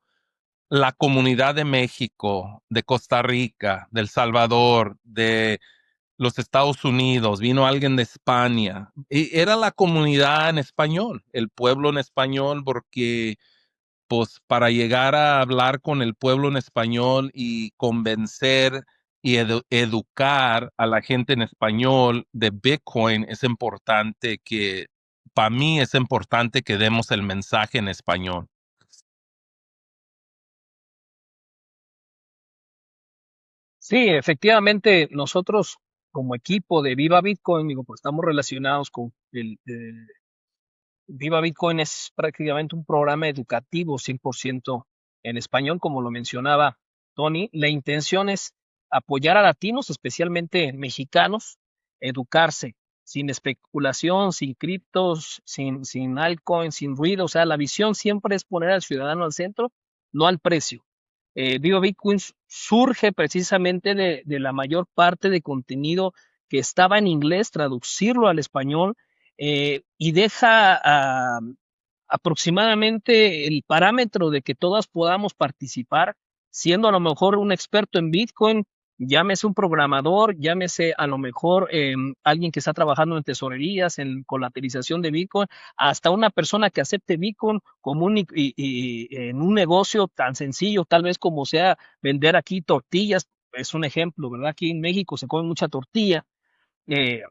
la comunidad de México, de Costa Rica, de El Salvador, de los Estados Unidos, vino alguien de España. Era la comunidad en español, el pueblo en español, porque pues para llegar a hablar con el pueblo en español y convencer y educar a la gente en español de Bitcoin, es importante para mí es importante que demos el mensaje en español. Sí, efectivamente, nosotros como equipo de Viva Bitcoin, digo, pues estamos relacionados con Viva Bitcoin es prácticamente un programa educativo 100% en español, como lo mencionaba Tony. La intención es apoyar a latinos, especialmente mexicanos, educarse sin especulación, sin criptos, sin altcoins, sin ruido. O sea, la visión siempre es poner al ciudadano al centro, no al precio. Viva Bitcoin surge precisamente de la mayor parte de contenido que estaba en inglés, traducirlo al español y deja aproximadamente el parámetro de que todas podamos participar, siendo a lo mejor un experto en Bitcoin, llámese un programador, llámese a lo mejor alguien que está trabajando en tesorerías, en colateralización de Bitcoin, hasta una persona que acepte Bitcoin como y en un negocio tan sencillo, tal vez como sea vender aquí tortillas, es un ejemplo, ¿verdad? Aquí en México se come mucha tortilla. Eh,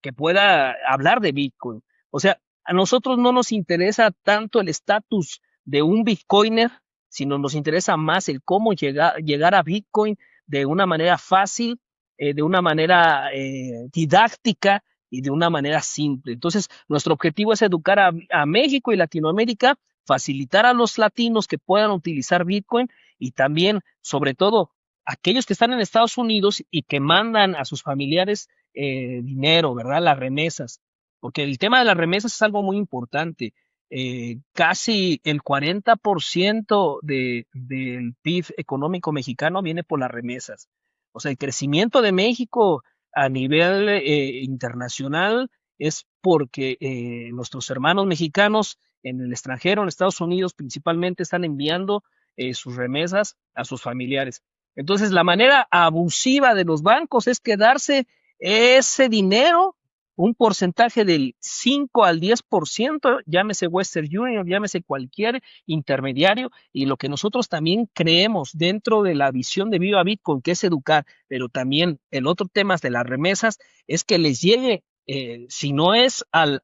que pueda hablar de Bitcoin. O sea, a nosotros no nos interesa tanto el estatus de un Bitcoiner, sino nos interesa más el cómo llegar a Bitcoin de una manera fácil, de una manera didáctica y de una manera simple. Entonces, nuestro objetivo es educar a México y Latinoamérica, facilitar a los latinos que puedan utilizar Bitcoin y también, sobre todo, aquellos que están en Estados Unidos y que mandan a sus familiares dinero, ¿verdad? Las remesas, porque el tema de las remesas es algo muy importante. Casi el 40% del PIB económico mexicano viene por las remesas. O sea, el crecimiento de México a nivel internacional es porque nuestros hermanos mexicanos en el extranjero, en Estados Unidos principalmente, están enviando sus remesas a sus familiares. Entonces, la manera abusiva de los bancos es quedarse ese dinero, un porcentaje del 5 al 10%, llámese Western Union, llámese cualquier intermediario, y lo que nosotros también creemos dentro de la visión de Viva Bitcoin, que es educar, pero también el otro tema de las remesas, es que les llegue, si no es al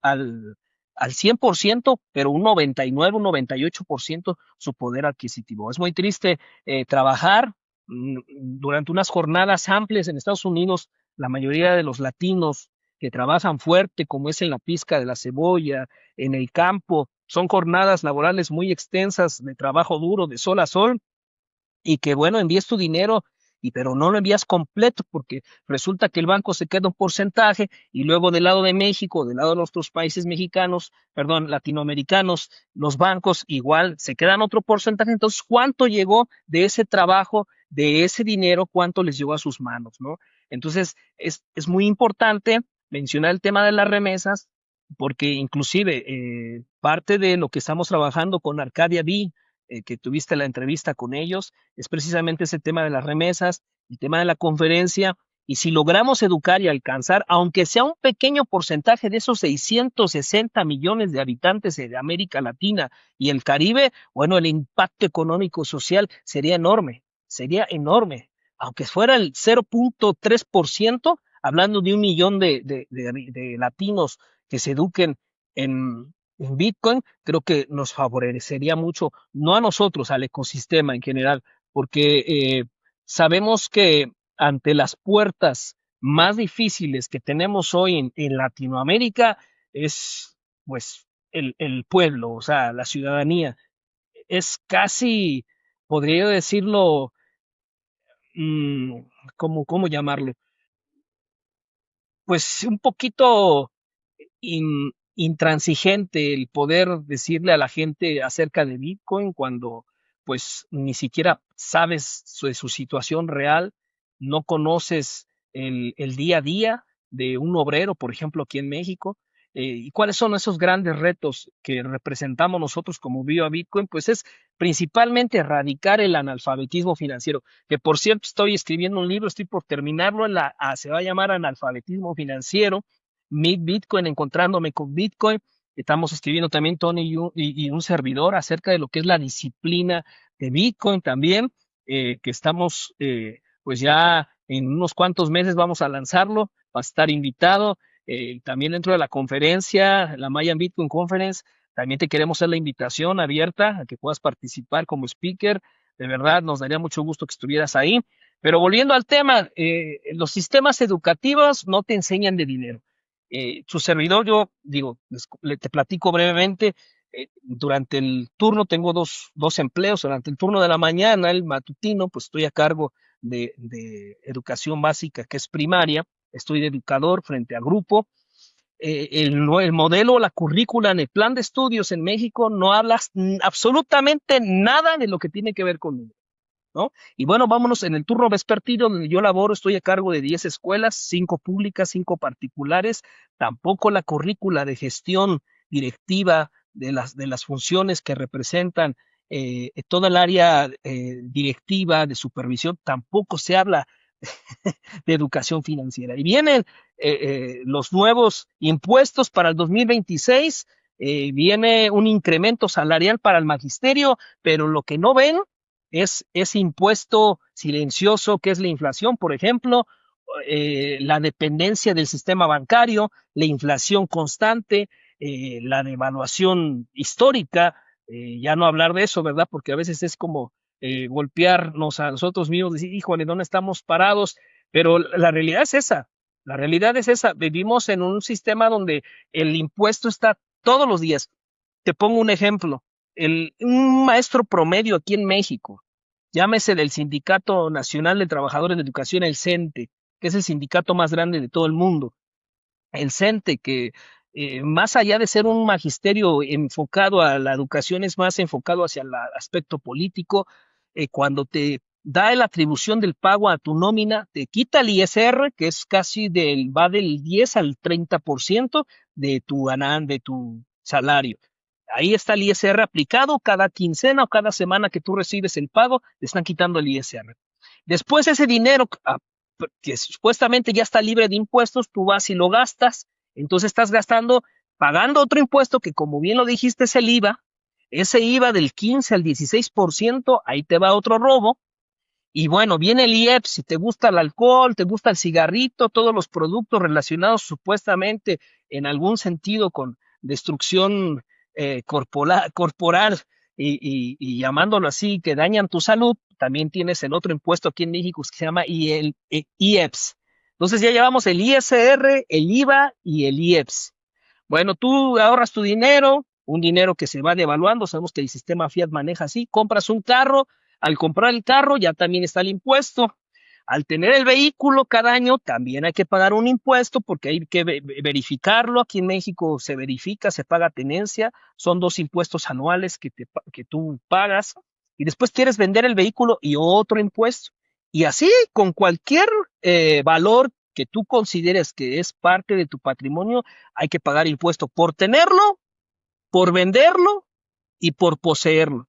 100%, pero un 99, un 98% su poder adquisitivo. Es muy triste trabajar durante unas jornadas amplias en Estados Unidos. La mayoría de los latinos que trabajan fuerte, como es en la pizca de la cebolla, en el campo, son jornadas laborales muy extensas de trabajo duro, de sol a sol, y que bueno, envíes tu dinero, pero no lo envías completo porque resulta que el banco se queda un porcentaje y luego del lado de México, del lado de nuestros países mexicanos, perdón, latinoamericanos, los bancos igual se quedan otro porcentaje. Entonces, ¿cuánto llegó de ese trabajo, de ese dinero, cuánto les llegó a sus manos, ¿no? Entonces, es muy importante mencionar el tema de las remesas porque inclusive parte de lo que estamos trabajando con Arcadia B, que tuviste la entrevista con ellos, es precisamente ese tema de las remesas, el tema de la conferencia, y si logramos educar y alcanzar, aunque sea un pequeño porcentaje de esos 660 millones de habitantes de América Latina y el Caribe, bueno, el impacto económico y social sería enorme, aunque fuera el 0.3%, hablando de 1 millón de latinos que se eduquen en Bitcoin, creo que nos favorecería mucho, no a nosotros, al ecosistema en general, porque sabemos que ante las puertas más difíciles que tenemos hoy en Latinoamérica es pues el pueblo, o sea, la ciudadanía. Es casi, podría decirlo, mm, ¿cómo llamarlo? Pues un poquito intransigente el poder decirle a la gente acerca de Bitcoin cuando pues ni siquiera sabes de su situación real, no conoces el día a día de un obrero, por ejemplo, aquí en México. ¿Y cuáles son esos grandes retos que representamos nosotros como Viva Bitcoin? Pues es principalmente erradicar el analfabetismo financiero, que por cierto estoy escribiendo un libro, estoy por terminarlo, se va a llamar Analfabetismo Financiero, Meet Bitcoin, encontrándome con Bitcoin. Estamos escribiendo también Tony y un servidor acerca de lo que es la disciplina de Bitcoin también, que estamos pues ya en unos cuantos meses vamos a lanzarlo, va a estar invitado. También dentro de la conferencia, la Mayan Bitcoin Conference, también te queremos hacer la invitación abierta a que puedas participar como speaker. De verdad, nos daría mucho gusto que estuvieras ahí. Pero volviendo al tema, los sistemas educativos no te enseñan de dinero. Su servidor, yo digo, te platico brevemente, durante el turno tengo dos empleos, durante el turno de la mañana, el matutino, pues estoy a cargo de educación básica, que es primaria, estoy de educador frente a grupo. El modelo, la currícula en el plan de estudios en México no habla absolutamente nada de lo que tiene que ver conmigo, ¿no? Y bueno, vámonos en el turno vespertino donde yo laboro, estoy a cargo de 10 escuelas, 5 públicas, 5 particulares. Tampoco la currícula de gestión directiva de las funciones que representan toda el área directiva de supervisión, tampoco se habla de educación financiera. Y vienen los nuevos impuestos para el 2026, viene un incremento salarial para el magisterio, pero lo que no ven es ese impuesto silencioso que es la inflación, por ejemplo, la dependencia del sistema bancario, la inflación constante, la devaluación histórica, ya no hablar de eso, ¿verdad? Porque a veces es como golpearnos a nosotros mismos, decir, híjole, ¿dónde estamos parados? Pero la realidad es esa, la realidad es esa. Vivimos en un sistema donde el impuesto está todos los días. Te pongo un ejemplo. Un maestro promedio aquí en México, llámese del Sindicato Nacional de Trabajadores de Educación, el CENTE, que es el sindicato más grande de todo el mundo. El CENTE, que más allá de ser un magisterio enfocado a la educación, es más enfocado hacia el aspecto político. Cuando te da la atribución del pago a tu nómina, te quita el ISR, que es casi va del 10 al 30% de tu salario. Ahí está el ISR aplicado cada quincena o cada semana que tú recibes el pago, te están quitando el ISR. Después ese dinero que supuestamente ya está libre de impuestos, tú vas y lo gastas, entonces estás pagando otro impuesto que, como bien lo dijiste, es el IVA. Ese IVA del 15 al 16%, ahí te va otro robo. Y bueno, viene el IEPS, si te gusta el alcohol, te gusta el cigarrito, todos los productos relacionados supuestamente en algún sentido con destrucción corporal y llamándolo así, que dañan tu salud, también tienes el otro impuesto aquí en México que se llama IEPS. Entonces ya llevamos el ISR, el IVA y el IEPS. Bueno, tú ahorras tu dinero, un dinero que se va devaluando, sabemos que el sistema Fiat maneja así, compras un carro, al comprar el carro ya también está el impuesto. Al tener el vehículo cada año también hay que pagar un impuesto porque hay que verificarlo. Aquí en México se verifica, se paga tenencia, son 2 impuestos anuales que tú pagas y después quieres vender el vehículo y otro impuesto. Y así con cualquier valor que tú consideres que es parte de tu patrimonio, hay que pagar impuesto por tenerlo, por venderlo y por poseerlo.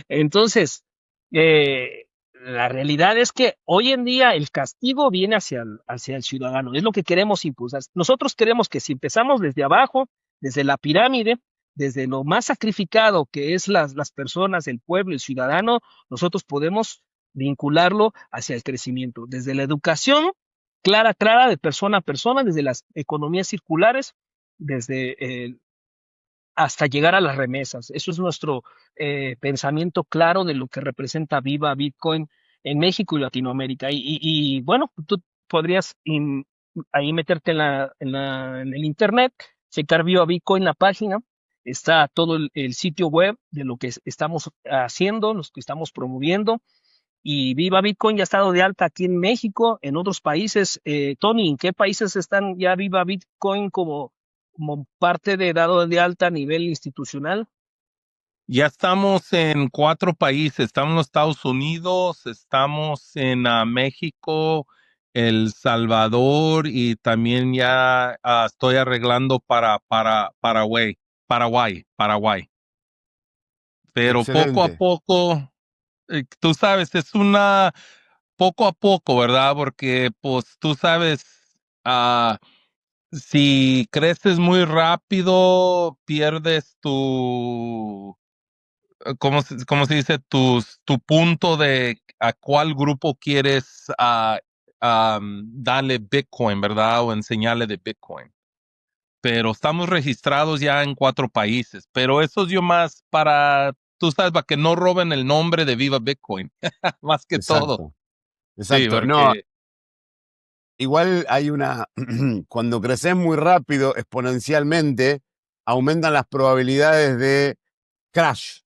Entonces, la realidad es que hoy en día el castigo viene hacia el ciudadano, es lo que queremos impulsar. Nosotros queremos que si empezamos desde abajo, desde la pirámide, desde lo más sacrificado que es las personas, el pueblo, el ciudadano, nosotros podemos vincularlo hacia el crecimiento, desde la educación clara, de persona a persona, desde las economías circulares, desde hasta llegar a las remesas. Eso es nuestro pensamiento claro de lo que representa Viva Bitcoin en México y Latinoamérica. Y bueno, tú podrías ahí meterte en el internet, checar Viva Bitcoin la página, está todo el sitio web de lo que estamos haciendo, lo que estamos promoviendo. Y Viva Bitcoin ya ha estado de alta aquí en México, en otros países. Tony, ¿en qué países están ya Viva Bitcoin como parte de dado de alta a nivel institucional? Ya estamos en 4 países. Estamos en los Estados Unidos, estamos en México, El Salvador y también ya estoy arreglando para Paraguay. Pero poco a Excelente. poco, tú sabes, es una poco a poco, ¿verdad? Porque pues tú sabes, ah, si creces muy rápido, pierdes ¿cómo se dice? Tu punto de a cuál grupo quieres darle Bitcoin, ¿verdad? O enseñarle de Bitcoin. Pero estamos registrados ya en 4 países. Pero eso es yo más para, tú sabes, para que no roben el nombre de Viva Bitcoin. Más que todo. Exacto, Sí, exacto. No, porque igual hay cuando creces muy rápido, exponencialmente, aumentan las probabilidades de crash.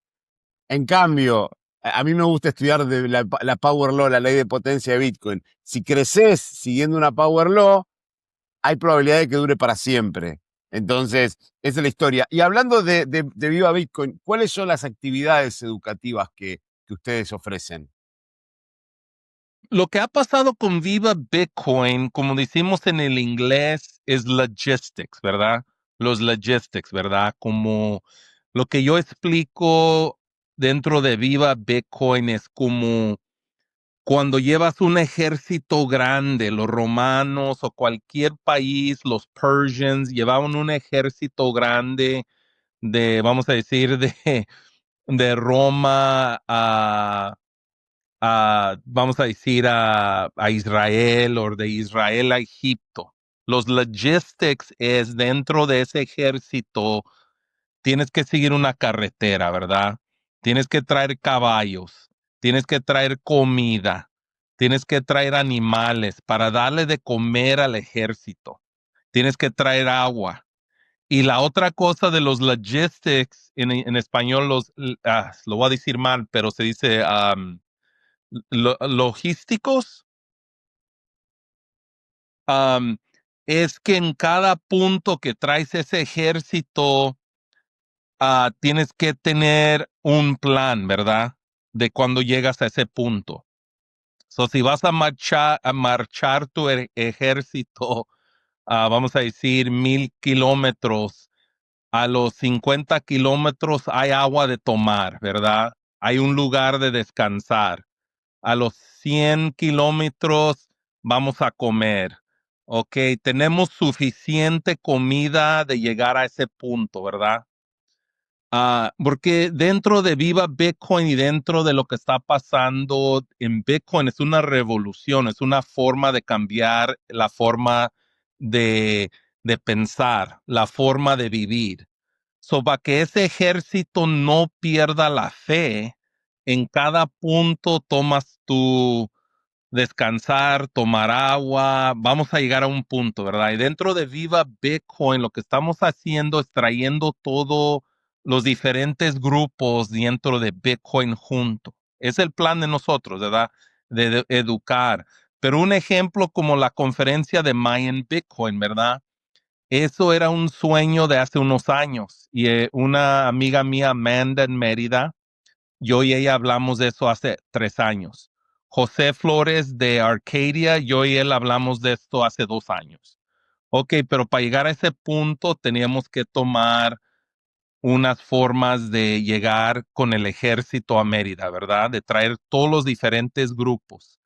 En cambio, a mí me gusta estudiar de la Power Law, la ley de potencia de Bitcoin. Si creces siguiendo una Power Law, hay probabilidad de que dure para siempre. Entonces, esa es la historia. Y hablando de Viva Bitcoin, ¿cuáles son las actividades educativas que ustedes ofrecen? lo que ha pasado con Viva Bitcoin, como decimos en el inglés, es logistics, ¿verdad? Los logistics, ¿verdad? Como lo que yo explico dentro de Viva Bitcoin es como cuando llevas un ejército grande, los romanos o cualquier país, los Persians, llevaban un ejército grande vamos a decir, de Roma vamos a decir, a Israel o de Israel a Egipto. Los logistics es dentro de ese ejército, tienes que seguir una carretera, ¿verdad? Tienes que traer caballos, tienes que traer comida, tienes que traer animales para darle de comer al ejército, tienes que traer agua. Y la otra cosa de los logistics, en español lo voy a decir mal, pero se dice logísticos, am, es que en cada punto que traes ese ejército, tienes que tener un plan, ¿verdad? De cuando llegas a ese punto. So, si vas a marchar tu ejército, vamos a decir 1,000 kilómetros, A los 50 kilómetros hay agua de tomar, ¿verdad? Hay un lugar de descansar. A los 100 kilómetros vamos a comer. Ok, tenemos suficiente comida de llegar a ese punto, ¿verdad? Porque dentro de Viva Bitcoin y dentro de lo que está pasando en Bitcoin es una revolución, es una forma de cambiar la forma de, de pensar, la forma de vivir. So, para que ese ejército no pierda la fe, en cada punto tomas tu descansar, tomar agua, vamos a llegar a un punto, ¿verdad? Y dentro de Viva Bitcoin, lo que estamos haciendo es trayendo todos los diferentes grupos dentro de Bitcoin junto. Es el plan de nosotros, ¿verdad? De educar. Pero un ejemplo como la conferencia de Mayan Bitcoin, ¿verdad? Eso era un sueño de hace unos años. Y una amiga mía, Amanda, en Mérida, yo y ella hablamos de eso hace 3 años. José Flores de Arcadia, yo y él hablamos de esto hace 2 años. Ok, pero para llegar a ese punto teníamos que tomar unas formas de llegar con el ejército a Mérida, ¿verdad? De traer todos los diferentes grupos.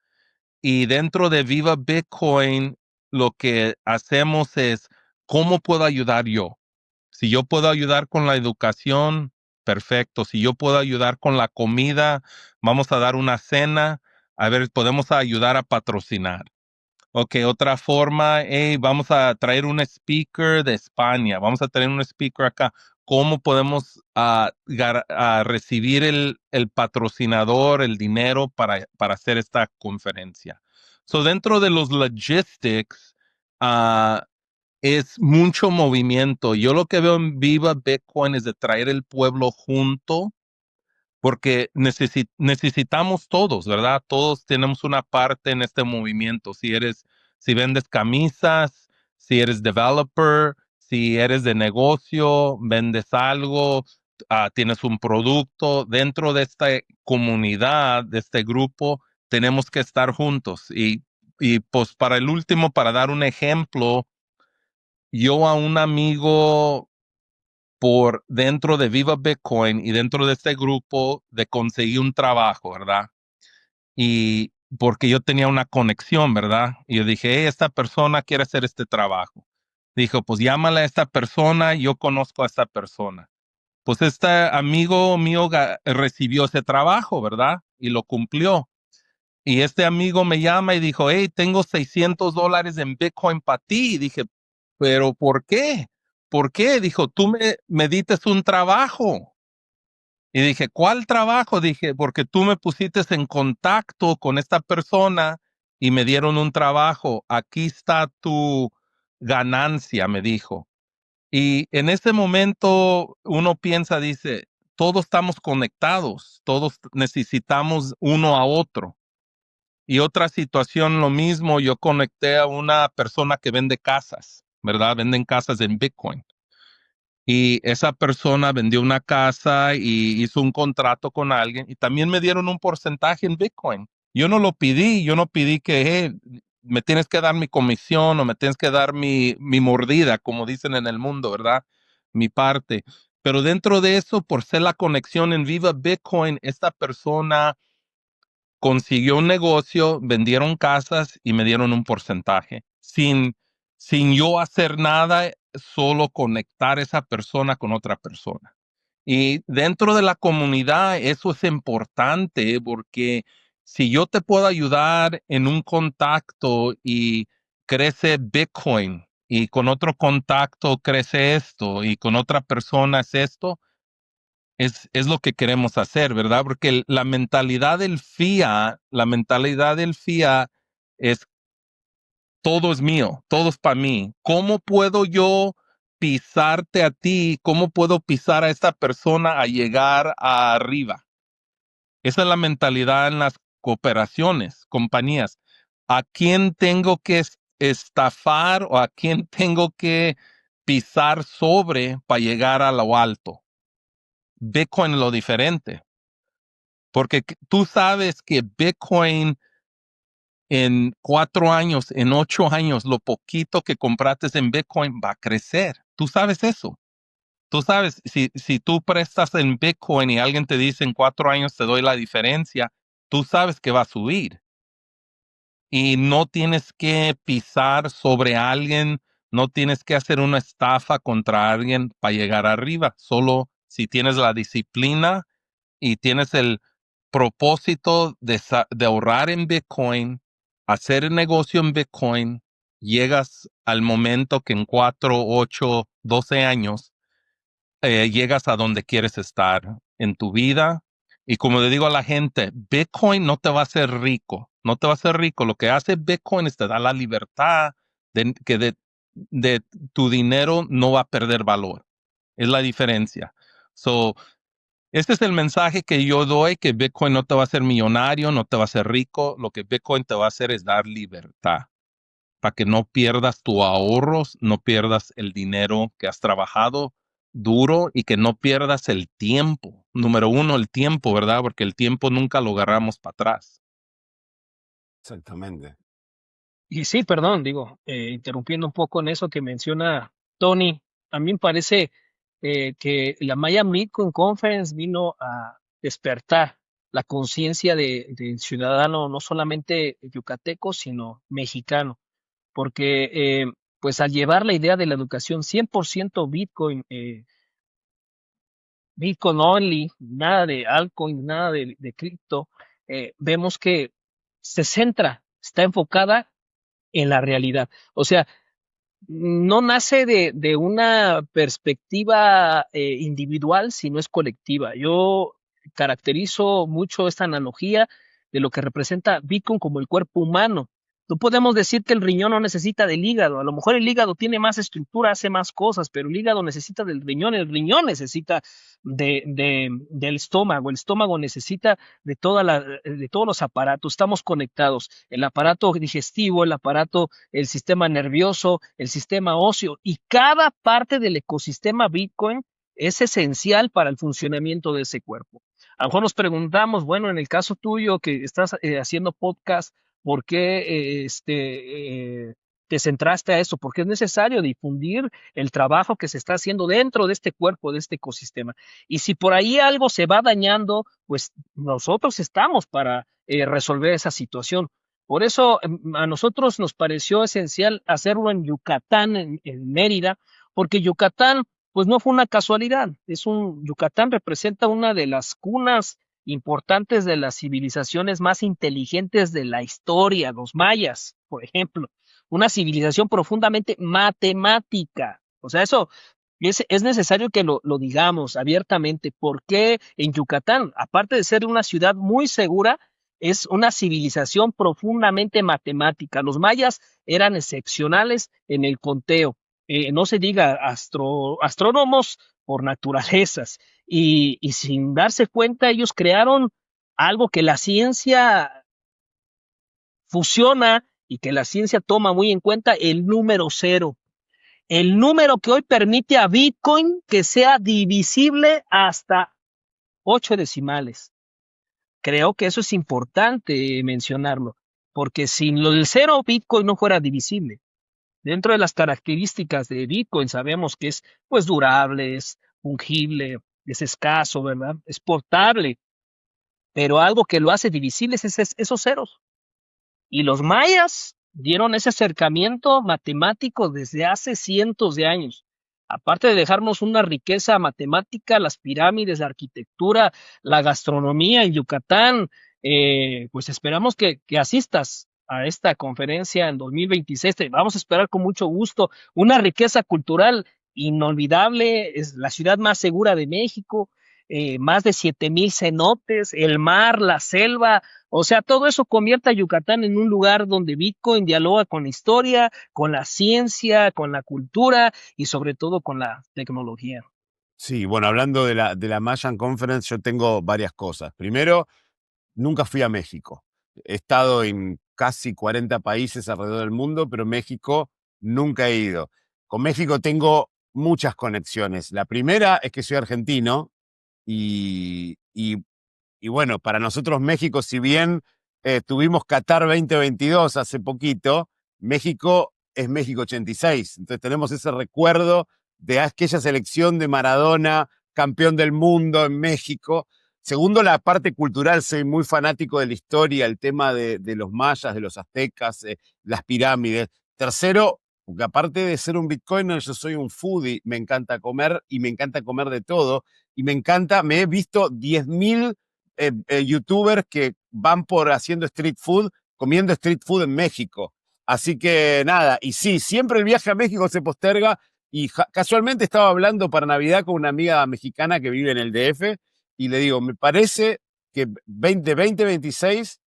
Y dentro de Viva Bitcoin, lo que hacemos es, ¿cómo puedo ayudar yo? Si yo puedo ayudar con la educación, perfecto. Si yo puedo ayudar con la comida, vamos a dar una cena. A ver, podemos ayudar a patrocinar. Ok, otra forma, hey, vamos a traer un speaker de España, vamos a traer un speaker acá. ¿Cómo podemos recibir el patrocinador, el dinero para hacer esta conferencia? So, dentro de los logistics, ah, es mucho movimiento. Yo lo que veo en Viva Bitcoin es de traer el pueblo junto porque necesitamos todos, ¿verdad? Todos tenemos una parte en este movimiento. Si vendes camisas, si eres developer, si eres de negocio, vendes algo, tienes un producto, dentro de esta comunidad, de este grupo, tenemos que estar juntos. Y pues para el último, para dar un ejemplo, yo a un amigo por dentro de Viva Bitcoin y dentro de este grupo de conseguir un trabajo, ¿verdad? Y porque yo tenía una conexión, ¿verdad? Y yo dije, hey, esta persona quiere hacer este trabajo. Dijo, pues llámale a esta persona, yo conozco a esta persona. Pues este amigo mío recibió ese trabajo, ¿verdad? Y lo cumplió. Y este amigo me llama y dijo, hey, tengo $600 en Bitcoin para ti. Y dije, pero ¿por qué? ¿Por qué? Dijo, tú me dices un trabajo. Y dije, ¿cuál trabajo? Dije, porque tú me pusiste en contacto con esta persona y me dieron un trabajo. Aquí está tu ganancia, me dijo. Y en ese momento uno piensa, dice, todos estamos conectados, todos necesitamos uno a otro. Y otra situación, lo mismo, yo conecté a una persona que vende casas, ¿verdad? Venden casas en Bitcoin. Y esa persona vendió una casa y hizo un contrato con alguien y también me dieron un porcentaje en Bitcoin. Yo no lo pedí, yo no pedí que me tienes que dar mi comisión o me tienes que dar mi mordida, como dicen en el mundo, ¿verdad? Mi parte. Pero dentro de eso, por ser la conexión en Viva Bitcoin, esta persona consiguió un negocio, vendieron casas y me dieron un porcentaje. Sin yo hacer nada, solo conectar esa persona con otra persona. Y dentro de la comunidad eso es importante porque si yo te puedo ayudar en un contacto y crece Bitcoin y con otro contacto crece esto y con otra persona es esto, es lo que queremos hacer, ¿verdad? Porque la mentalidad del FIA es todo es mío, todo es para mí. ¿Cómo puedo yo pisarte a ti? ¿Cómo puedo pisar a esta persona a llegar arriba? Esa es la mentalidad en las cooperaciones, compañías. ¿A quién tengo que estafar o a quién tengo que pisar sobre para llegar a lo alto? Bitcoin es lo diferente. Porque tú sabes que Bitcoin en 4 años, en 8 años, lo poquito que compraste en Bitcoin va a crecer. Tú sabes eso. Tú sabes, si tú prestas en Bitcoin y alguien te dice en 4 años te doy la diferencia, tú sabes que va a subir. Y no tienes que pisar sobre alguien, no tienes que hacer una estafa contra alguien para llegar arriba. Solo si tienes la disciplina y tienes el propósito de ahorrar en Bitcoin, hacer el negocio en Bitcoin, llegas al momento que en 4, 8, 12 años llegas a donde quieres estar en tu vida. Y como le digo a la gente, Bitcoin no te va a hacer rico, no te va a hacer rico. Lo que hace Bitcoin es te da la libertad de tu dinero no va a perder valor. Es la diferencia. So, este es el mensaje que yo doy, que Bitcoin no te va a hacer millonario, no te va a hacer rico. Lo que Bitcoin te va a hacer es dar libertad para que no pierdas tus ahorros, no pierdas el dinero que has trabajado duro y que no pierdas el tiempo. Número uno, el tiempo, ¿verdad? Porque el tiempo nunca lo agarramos para atrás. Exactamente. Y sí, perdón, digo, interrumpiendo un poco en eso que menciona Tony, a mí me parece que la Miami Bitcoin Conference vino a despertar la conciencia del ciudadano, no solamente yucateco, sino mexicano, porque pues al llevar la idea de la educación 100% Bitcoin, Bitcoin only, nada de altcoin, nada de cripto, vemos que se centra, está enfocada en la realidad. O sea, no nace de una perspectiva individual, sino es colectiva. Yo caracterizo mucho esta analogía de lo que representa Bitcoin como el cuerpo humano. No podemos decir que el riñón no necesita del hígado. A lo mejor el hígado tiene más estructura, hace más cosas, pero el hígado necesita del riñón, el riñón necesita del estómago, el estómago necesita de todos los aparatos. Estamos conectados. El aparato digestivo, el sistema nervioso, el sistema óseo y cada parte del ecosistema Bitcoin es esencial para el funcionamiento de ese cuerpo. A lo mejor nos preguntamos, bueno, en el caso tuyo que estás haciendo podcast, ¿por qué te centraste a eso? Porque es necesario difundir el trabajo que se está haciendo dentro de este cuerpo, de este ecosistema. Y si por ahí algo se va dañando, pues nosotros estamos para resolver esa situación. Por eso a nosotros nos pareció esencial hacerlo en Yucatán, en Mérida, porque Yucatán, pues no fue una casualidad. Yucatán representa una de las cunas importantes de las civilizaciones más inteligentes de la historia, los mayas, por ejemplo. Una civilización profundamente matemática. O sea, eso es necesario que lo digamos abiertamente. ¿Por qué en Yucatán, aparte de ser una ciudad muy segura, es una civilización profundamente matemática? Los mayas eran excepcionales en el conteo. No se diga astrónomos por naturalezas. Y sin darse cuenta, ellos crearon algo que la ciencia fusiona y que la ciencia toma muy en cuenta, el número cero. El número que hoy permite a Bitcoin que sea divisible hasta 8 decimales. Creo que eso es importante mencionarlo, porque sin lo del cero, Bitcoin no fuera divisible. Dentro de las características de Bitcoin sabemos que es pues durable, es fungible, es escaso, ¿verdad? Es portable, pero algo que lo hace divisible es esos ceros. Y los mayas dieron ese acercamiento matemático desde hace cientos de años. Aparte de dejarnos una riqueza matemática, las pirámides, la arquitectura, la gastronomía en Yucatán, pues esperamos que asistas a esta conferencia en 2026. Te vamos a esperar con mucho gusto. Una riqueza cultural inolvidable, es la ciudad más segura de México, más de 7,000 cenotes, el mar, la selva, o sea, todo eso convierte a Yucatán en un lugar donde Bitcoin dialoga con la historia, con la ciencia, con la cultura y sobre todo con la tecnología. Sí, bueno, hablando de la Mayan Conference, yo tengo varias cosas. Primero, nunca fui a México. He estado en casi 40 países alrededor del mundo, pero México nunca he ido. Con México tengo muchas conexiones. La primera es que soy argentino y bueno, para nosotros México, si bien tuvimos Qatar 2022 hace poquito, México es México 86. Entonces tenemos ese recuerdo de aquella selección de Maradona, campeón del mundo en México. Segundo, la parte cultural, soy muy fanático de la historia, el tema de los mayas, de los aztecas, las pirámides. Tercero, porque aparte de ser un bitcoiner, yo soy un foodie, me encanta comer y me encanta comer de todo. Y me he visto 10.000 youtubers que van por haciendo street food, comiendo street food en México. Así que nada, y sí, siempre el viaje a México se posterga y casualmente estaba hablando para Navidad con una amiga mexicana que vive en el DF y le digo, me parece que 2026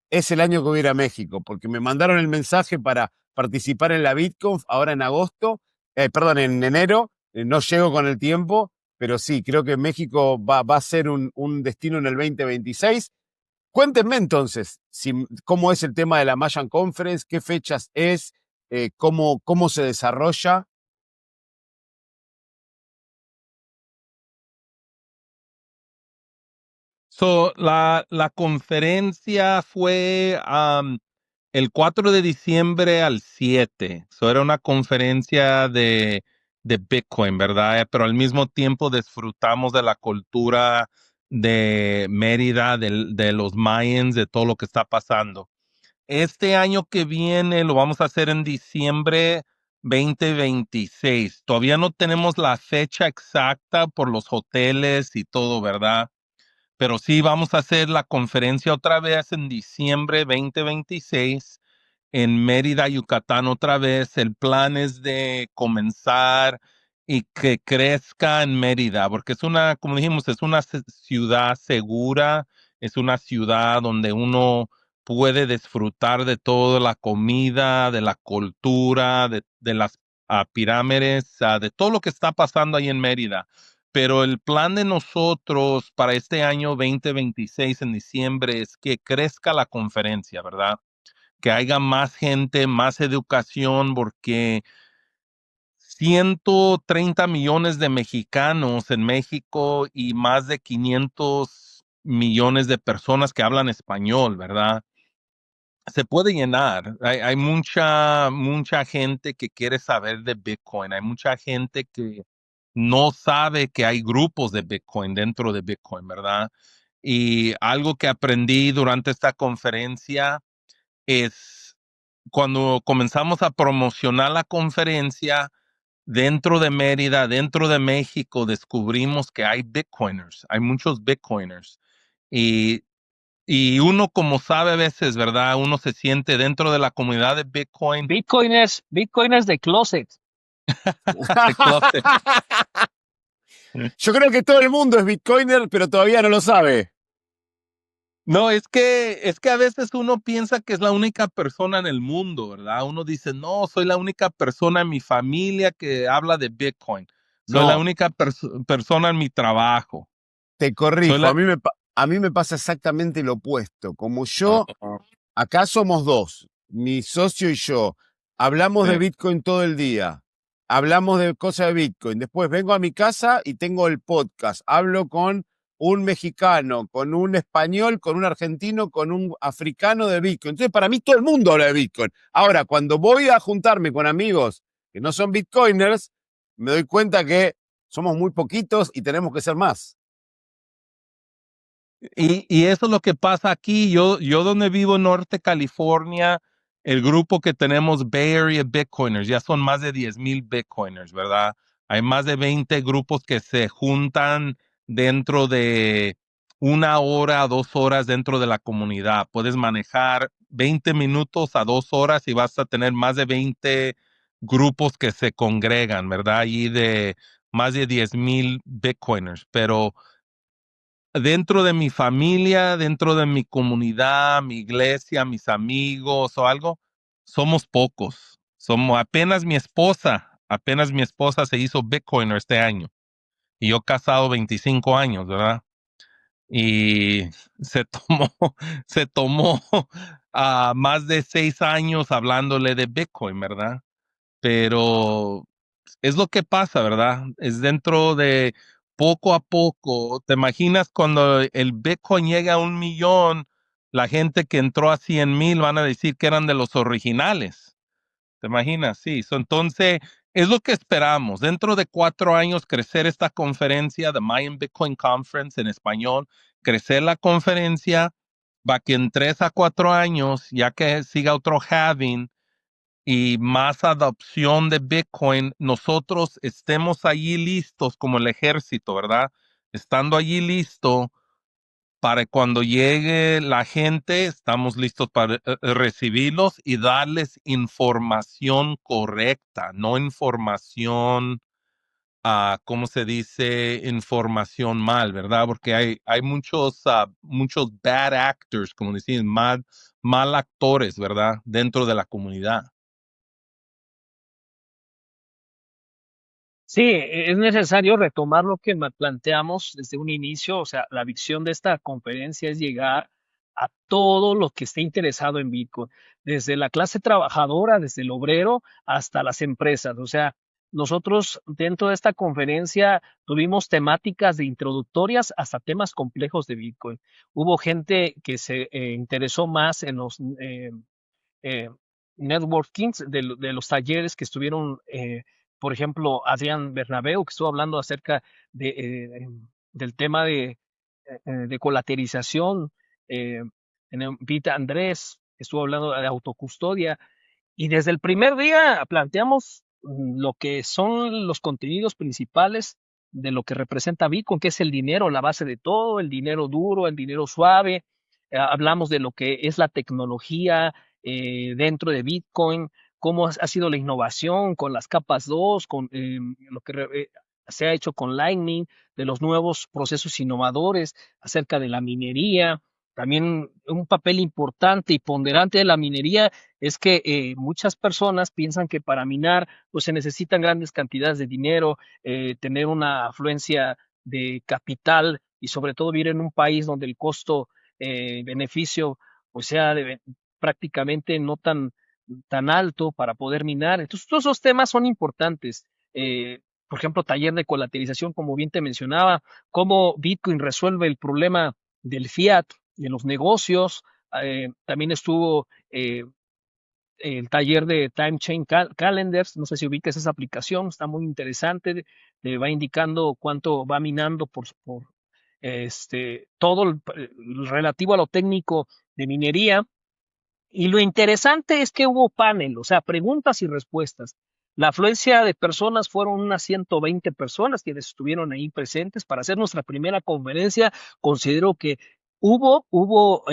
es el año que voy a ir a México, porque me mandaron el mensaje para participar en la BitConf ahora en agosto, perdón, en enero, no llego con el tiempo, pero sí, creo que México va a ser un destino en el 2026. Cuéntenme entonces cómo es el tema de la Mayan Conference, qué fechas es, cómo se desarrolla. La conferencia fue el 4 de diciembre al 7. Era una conferencia de Bitcoin, ¿verdad? Pero al mismo tiempo disfrutamos de la cultura de Mérida, de los Mayans, de todo lo que está pasando. Este año que viene lo vamos a hacer en diciembre 2026. Todavía no tenemos la fecha exacta por los hoteles y todo, ¿verdad? Pero sí vamos a hacer la conferencia otra vez en diciembre 2026 en Mérida, Yucatán otra vez. El plan es de comenzar y que crezca en Mérida, porque es una, como dijimos, es una ciudad segura, es una ciudad donde uno puede disfrutar de toda la comida, de la cultura, de las pirámides, de todo lo que está pasando ahí en Mérida. Pero el plan de nosotros para este año 2026 en diciembre es que crezca la conferencia, ¿verdad? Que haya más gente, más educación, porque 130 millones de mexicanos en México y más de 500 millones de personas que hablan español, ¿verdad? Se puede llenar. Hay mucha gente que quiere saber de Bitcoin. Hay mucha gente que no sabe que hay grupos de Bitcoin dentro de Bitcoin, ¿verdad? Y algo que aprendí durante esta conferencia es cuando comenzamos a promocionar la conferencia dentro de Mérida, dentro de México, descubrimos que hay Bitcoiners, hay muchos Bitcoiners. Y, y uno, como sabe a veces, ¿verdad? Uno se siente dentro de la comunidad de Bitcoin, Bitcoiners de closet. de closet. Yo creo que todo el mundo es bitcoiner, pero todavía no lo sabe. No, es que a veces uno piensa que es la única persona en el mundo, ¿verdad? Uno dice, no, soy la única persona en mi familia que habla de Bitcoin. Soy la No, única persona en mi trabajo. te Soy corrijo, la... a mí me pasa exactamente lo opuesto. Como Ah, yo, acá somos dos, mi socio y yo, hablamos de sí. Bitcoin todo el día, hablamos de cosas de Bitcoin, después vengo a mi casa y tengo el podcast, hablo con un mexicano, con un español, con un argentino, con un africano de Bitcoin. Entonces, para mí todo el mundo habla de Bitcoin. Ahora, cuando voy a juntarme con amigos que no son Bitcoiners, me doy cuenta que somos muy poquitos y tenemos que ser más. Y eso es lo que pasa aquí. Yo donde vivo en Norte California, el grupo que tenemos Bay Area Bitcoiners, ya son más de 10,000 Bitcoiners, ¿verdad? Hay más de 20 grupos que se juntan dentro de 1 hora, 2 horas dentro de la comunidad. Puedes manejar 20 minutos a 2 horas y vas a tener más de 20 grupos que se congregan, ¿verdad? Allí de más de 10,000 Bitcoiners. Pero dentro de mi familia, dentro de mi comunidad, mi iglesia, mis amigos o algo, somos pocos. Somos apenas mi esposa se hizo Bitcoiner este año. Y yo casado 25 años, ¿verdad? Y se tomó, se tomó más de 6 años hablándole de Bitcoin, ¿verdad? Pero es lo que pasa, ¿verdad? Es dentro de poco a poco. ¿Te imaginas cuando el Bitcoin llega a 1 millón, la gente que entró a 100,000 van a decir que eran de los originales? ¿Te imaginas? Sí. Entonces, Es lo que esperamos. Dentro de 4 años, crecer esta conferencia, The Mayan Bitcoin Conference en español, crecer la conferencia, para que en 3 a 4 años, ya que siga otro halving y más adopción de Bitcoin, nosotros estemos allí listos como el ejército, ¿verdad? Estando allí listo para cuando llegue la gente, estamos listos para recibirlos y darles información correcta, no información, ¿cómo se dice? Información mal, ¿verdad? Porque hay muchos bad actors, como decían, mal actores, ¿verdad? Dentro de la comunidad. Sí, es necesario retomar lo que planteamos desde un inicio, o sea, la visión de esta conferencia es llegar a todo lo que esté interesado en Bitcoin, desde la clase trabajadora, desde el obrero hasta las empresas. O sea, nosotros dentro de esta conferencia tuvimos temáticas de introductorias hasta temas complejos de Bitcoin. Hubo gente que se interesó más en los eh, networkings de los talleres que estuvieron, por ejemplo, Adrián Bernabeu, que estuvo hablando acerca del tema de colaterización, Vita Andrés, que estuvo hablando de autocustodia, y desde el primer día planteamos lo que son los contenidos principales de lo que representa Bitcoin, que es el dinero, la base de todo, el dinero duro, el dinero suave. Hablamos de lo que es la tecnología dentro de Bitcoin, cómo ha sido la innovación con las capas 2, con lo que se ha hecho con Lightning, de los nuevos procesos innovadores acerca de la minería. También un papel importante y ponderante de la minería es que muchas personas piensan que para minar pues se necesitan grandes cantidades de dinero, tener una afluencia de capital y sobre todo vivir en un país donde el costo beneficio pues sea prácticamente no tan alto para poder minar. Entonces todos esos temas son importantes. Por ejemplo, taller de colaterización, como bien te mencionaba, cómo Bitcoin resuelve el problema del fiat, de los negocios. También estuvo el taller de Time Chain Calendars, no sé si ubicas esa aplicación, está muy interesante, te va indicando cuánto va minando por todo el relativo a lo técnico de minería. Y lo interesante es que hubo panel, o sea, preguntas y respuestas. La afluencia de personas fueron unas 120 personas quienes estuvieron ahí presentes para hacer nuestra primera conferencia. Considero que hubo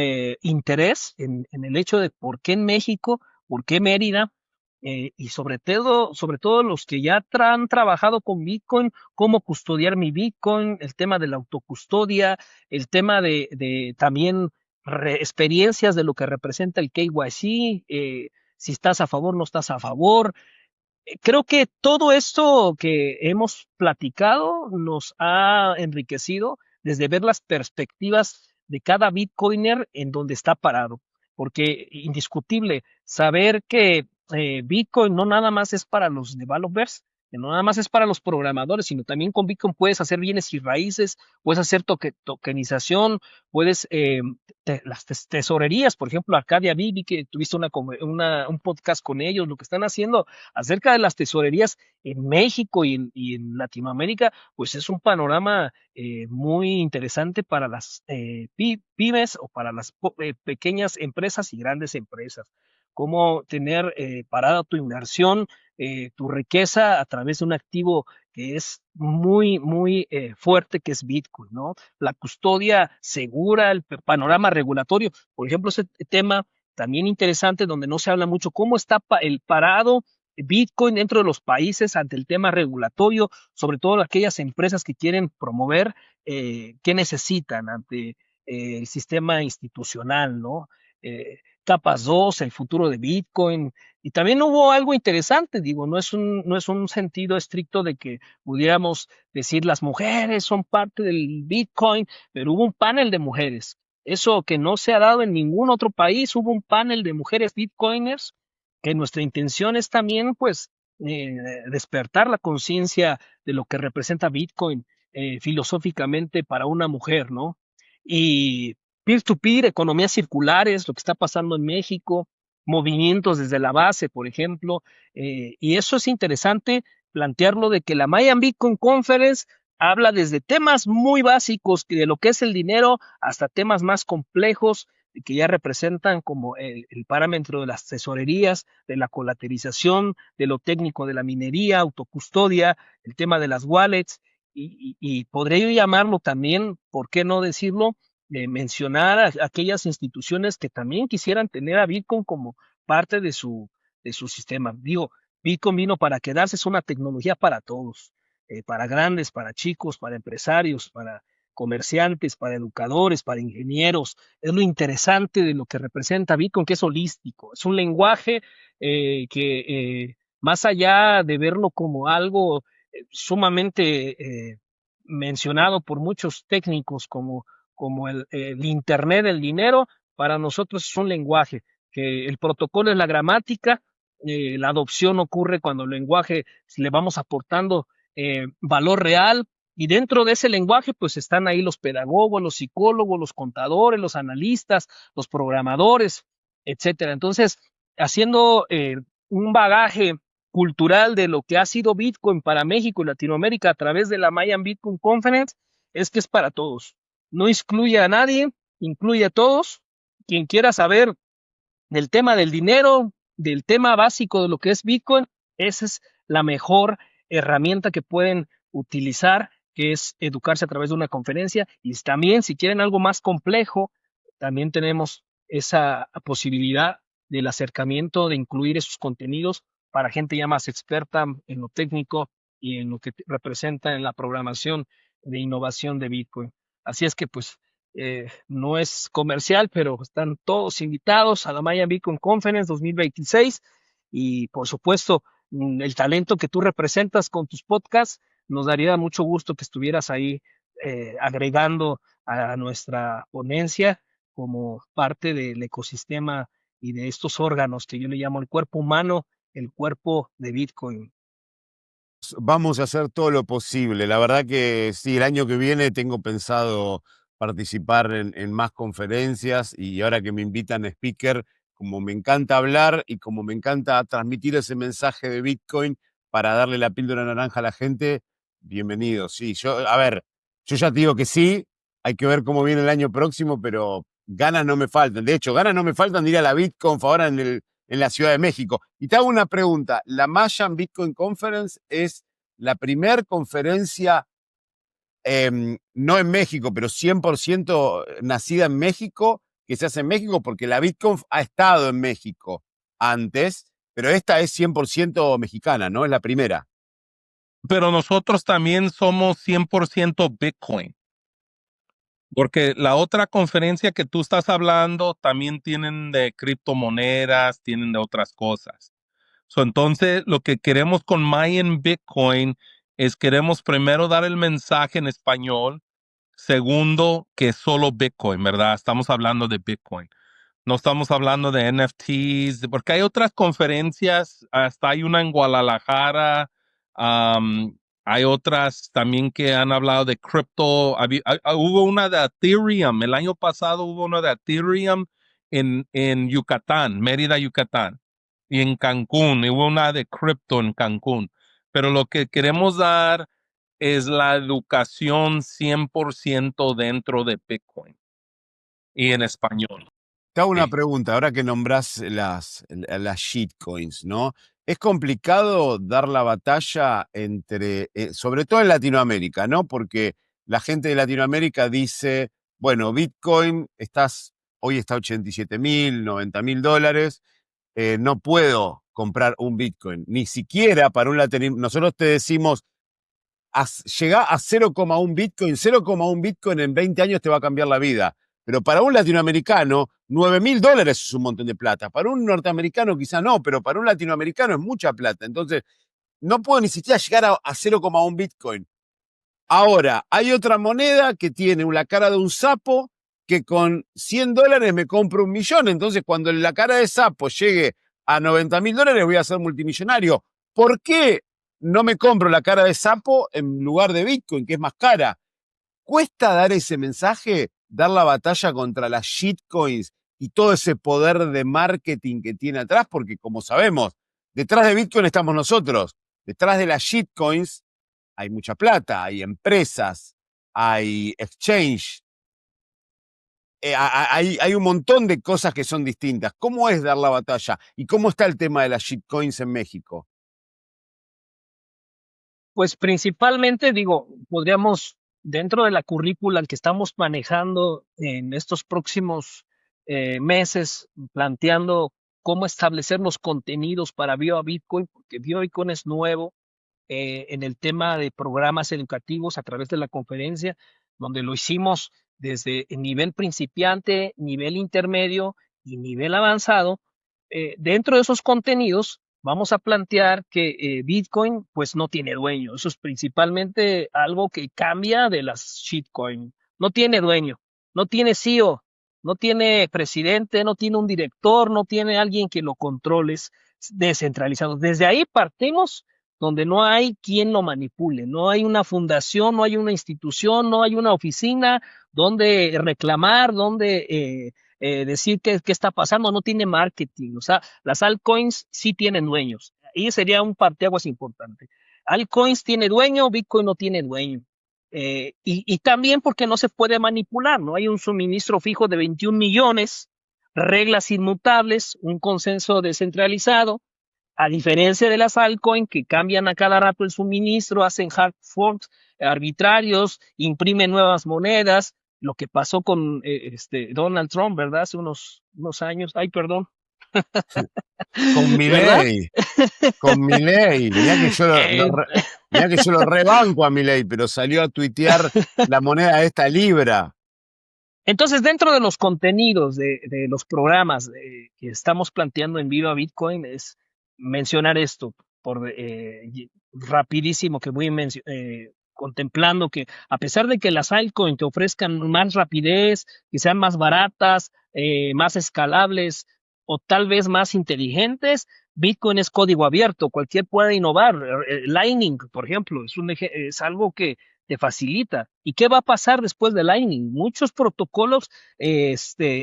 interés en el hecho de por qué en México, por qué Mérida, y sobre todo los que ya han trabajado con Bitcoin, cómo custodiar mi Bitcoin, el tema de la autocustodia, el tema de también experiencias de lo que representa el KYC, si estás a favor, no estás a favor. Creo que todo esto que hemos platicado nos ha enriquecido desde ver las perspectivas de cada Bitcoiner en donde está parado, porque indiscutible saber que Bitcoin no nada más es para los developers, que no nada más es para los programadores, sino también con Bitcoin puedes hacer bienes y raíces, puedes hacer tokenización, puedes las tesorerías, por ejemplo, Arcadia Bibi, que tuviste un podcast con ellos, lo que están haciendo acerca de las tesorerías en México y en Latinoamérica, pues es un panorama muy interesante para las pymes o para las pequeñas empresas y grandes empresas. Cómo tener parada tu inversión, tu riqueza a través de un activo que es muy fuerte, que es Bitcoin, ¿no? La custodia segura, el panorama regulatorio, por ejemplo, ese tema también interesante donde no se habla mucho, cómo está el parado Bitcoin dentro de los países ante el tema regulatorio, sobre todo aquellas empresas que quieren promover, qué necesitan ante el sistema institucional, ¿no? Capas 2, el futuro de Bitcoin. Y también hubo algo interesante, digo, no es un sentido estricto de que pudiéramos decir las mujeres son parte del Bitcoin, pero hubo un panel de mujeres. Eso que no se ha dado en ningún otro país, hubo un panel de mujeres Bitcoiners, que nuestra intención es también, pues, eh, despertar la conciencia de lo que representa Bitcoin filosóficamente para una mujer, ¿no? Y peer-to-peer, economías circulares, lo que está pasando en México, movimientos desde la base, por ejemplo, y eso es interesante plantearlo de que la Mayan Bitcoin Conference habla desde temas muy básicos de lo que es el dinero hasta temas más complejos que ya representan como el parámetro de las tesorerías, de la colaterización, de lo técnico de la minería, autocustodia, el tema de las wallets, y podría yo llamarlo también, ¿por qué no decirlo? Mencionar a aquellas instituciones que también quisieran tener a Bitcoin como parte de su sistema. Digo, Bitcoin vino para quedarse, es una tecnología para todos, para grandes, para chicos, para empresarios, para comerciantes, para educadores, para ingenieros. Es lo interesante de lo que representa Bitcoin, que es holístico, es un lenguaje que más allá de verlo como algo sumamente mencionado por muchos técnicos como el Internet del dinero, para nosotros es un lenguaje, que el protocolo es la gramática, la adopción ocurre cuando el lenguaje le vamos aportando valor real, y dentro de ese lenguaje pues están ahí los pedagogos, los psicólogos, los contadores, los analistas, los programadores, etcétera. Entonces, haciendo un bagaje cultural de lo que ha sido Bitcoin para México y Latinoamérica a través de la Mayan Bitcoin Conference, es que es para todos. No excluye a nadie, incluye a todos. Quien quiera saber del tema del dinero, del tema básico de lo que es Bitcoin, esa es la mejor herramienta que pueden utilizar, que es educarse a través de una conferencia. Y también, si quieren algo más complejo, también tenemos esa posibilidad del acercamiento, de incluir esos contenidos para gente ya más experta en lo técnico y en lo que representa en la programación de innovación de Bitcoin. Así es que pues no es comercial, pero están todos invitados a la Mayan Bitcoin Conference 2026 y por supuesto el talento que tú representas con tus podcasts, nos daría mucho gusto que estuvieras ahí agregando a nuestra ponencia como parte del ecosistema y de estos órganos que yo le llamo el cuerpo humano, el cuerpo de Bitcoin. Vamos a hacer todo lo posible. La verdad que sí, el año que viene tengo pensado participar en más conferencias y ahora que me invitan a speaker, como me encanta hablar y como me encanta transmitir ese mensaje de Bitcoin para darle la píldora naranja a la gente, bienvenido. Sí, a ver, yo ya te digo que sí, hay que ver cómo viene el año próximo, pero ganas no me faltan. De hecho, ganas no me faltan de ir a la BitConf ahora en la Ciudad de México. Y te hago una pregunta, ¿la Mayan Bitcoin Conference es la primera conferencia, no en México, pero 100% nacida en México, que se hace en México? Porque la BitConf ha estado en México antes, pero esta es 100% mexicana, ¿no? Es la primera. Pero nosotros también somos 100% Bitcoin. Porque la otra conferencia que tú estás hablando también tienen de criptomonedas, tienen de otras cosas. Entonces, lo que queremos con Mayan Bitcoin es queremos primero dar el mensaje en español, segundo, que es solo Bitcoin, ¿verdad? Estamos hablando de Bitcoin. No estamos hablando de NFTs, porque hay otras conferencias, hasta hay una en Guadalajara, hay otras también que han hablado de cripto. Hubo una de Ethereum, el año pasado hubo una de Ethereum en Yucatán, Mérida, Yucatán, y en Cancún, y hubo una de cripto en Cancún. Pero lo que queremos dar es la educación 100% dentro de Bitcoin y en español. Te hago una Sí. pregunta, ahora que nombrás las shitcoins, ¿no? Es complicado dar la batalla entre, sobre todo en Latinoamérica, ¿no? Porque la gente de Latinoamérica dice, bueno, Bitcoin hoy está a 87.000, $90.000, no puedo comprar un Bitcoin, ni siquiera para un latinoamericano. Nosotros te decimos, llega a 0,1 Bitcoin, 0,1 Bitcoin en 20 años te va a cambiar la vida. Pero para un latinoamericano, $9.000 es un montón de plata. Para un norteamericano quizá no, pero para un latinoamericano es mucha plata. Entonces, no puedo ni siquiera llegar a 0,1 Bitcoin. Ahora, hay otra moneda que tiene la cara de un sapo que con $100 me compro 1.000.000. Entonces, cuando la cara de sapo llegue a $90.000, voy a ser multimillonario. ¿Por qué no me compro la cara de sapo en lugar de Bitcoin, que es más cara? ¿Cuesta dar ese mensaje, dar la batalla contra las shitcoins y todo ese poder de marketing que tiene atrás, porque como sabemos, detrás de Bitcoin estamos nosotros, detrás de las shitcoins hay mucha plata, hay empresas, hay exchange, hay un montón de cosas que son distintas. ¿Cómo es dar la batalla? ¿Y cómo está el tema de las shitcoins en México? Pues principalmente, digo, podríamos, dentro de la currícula que estamos manejando en estos próximos meses, planteando cómo establecer los contenidos para Bitcoin, porque Bitcoin es nuevo en el tema de programas educativos a través de la conferencia, donde lo hicimos desde el nivel principiante, nivel intermedio y nivel avanzado. Dentro de esos contenidos vamos a plantear que Bitcoin pues no tiene dueño. Eso es principalmente algo que cambia de las shitcoin. No tiene dueño, no tiene CEO, no tiene presidente, no tiene un director, no tiene alguien que lo controle, es descentralizado. Desde ahí partimos donde no hay quien lo manipule, no hay una fundación, no hay una institución, no hay una oficina donde reclamar, donde decir qué está pasando, no tiene marketing. O sea, las altcoins sí tienen dueños. Ahí sería un parteaguas importante. Altcoins tiene dueño, Bitcoin no tiene dueño. Y también porque no se puede manipular, ¿no? Hay un suministro fijo de 21 millones, reglas inmutables, un consenso descentralizado, a diferencia de las altcoins que cambian a cada rato el suministro, hacen hard forks arbitrarios, imprimen nuevas monedas, lo que pasó con Donald Trump, ¿verdad? Hace unos años. Ay, perdón. Con ¿Verdad? Milei, con Milei. Mirá que mirá que yo lo rebanco a Milei, pero salió a tuitear la moneda esta Libra. Entonces, dentro de los contenidos de los programas que estamos planteando en Viva Bitcoin, es mencionar esto por rapidísimo, que voy contemplando que a pesar de que las altcoins te ofrezcan más rapidez, que sean más baratas, más escalables o tal vez más inteligentes, Bitcoin es código abierto, cualquier puede innovar. Lightning, por ejemplo, es algo que te facilita. ¿Y qué va a pasar después de Lightning? Muchos protocolos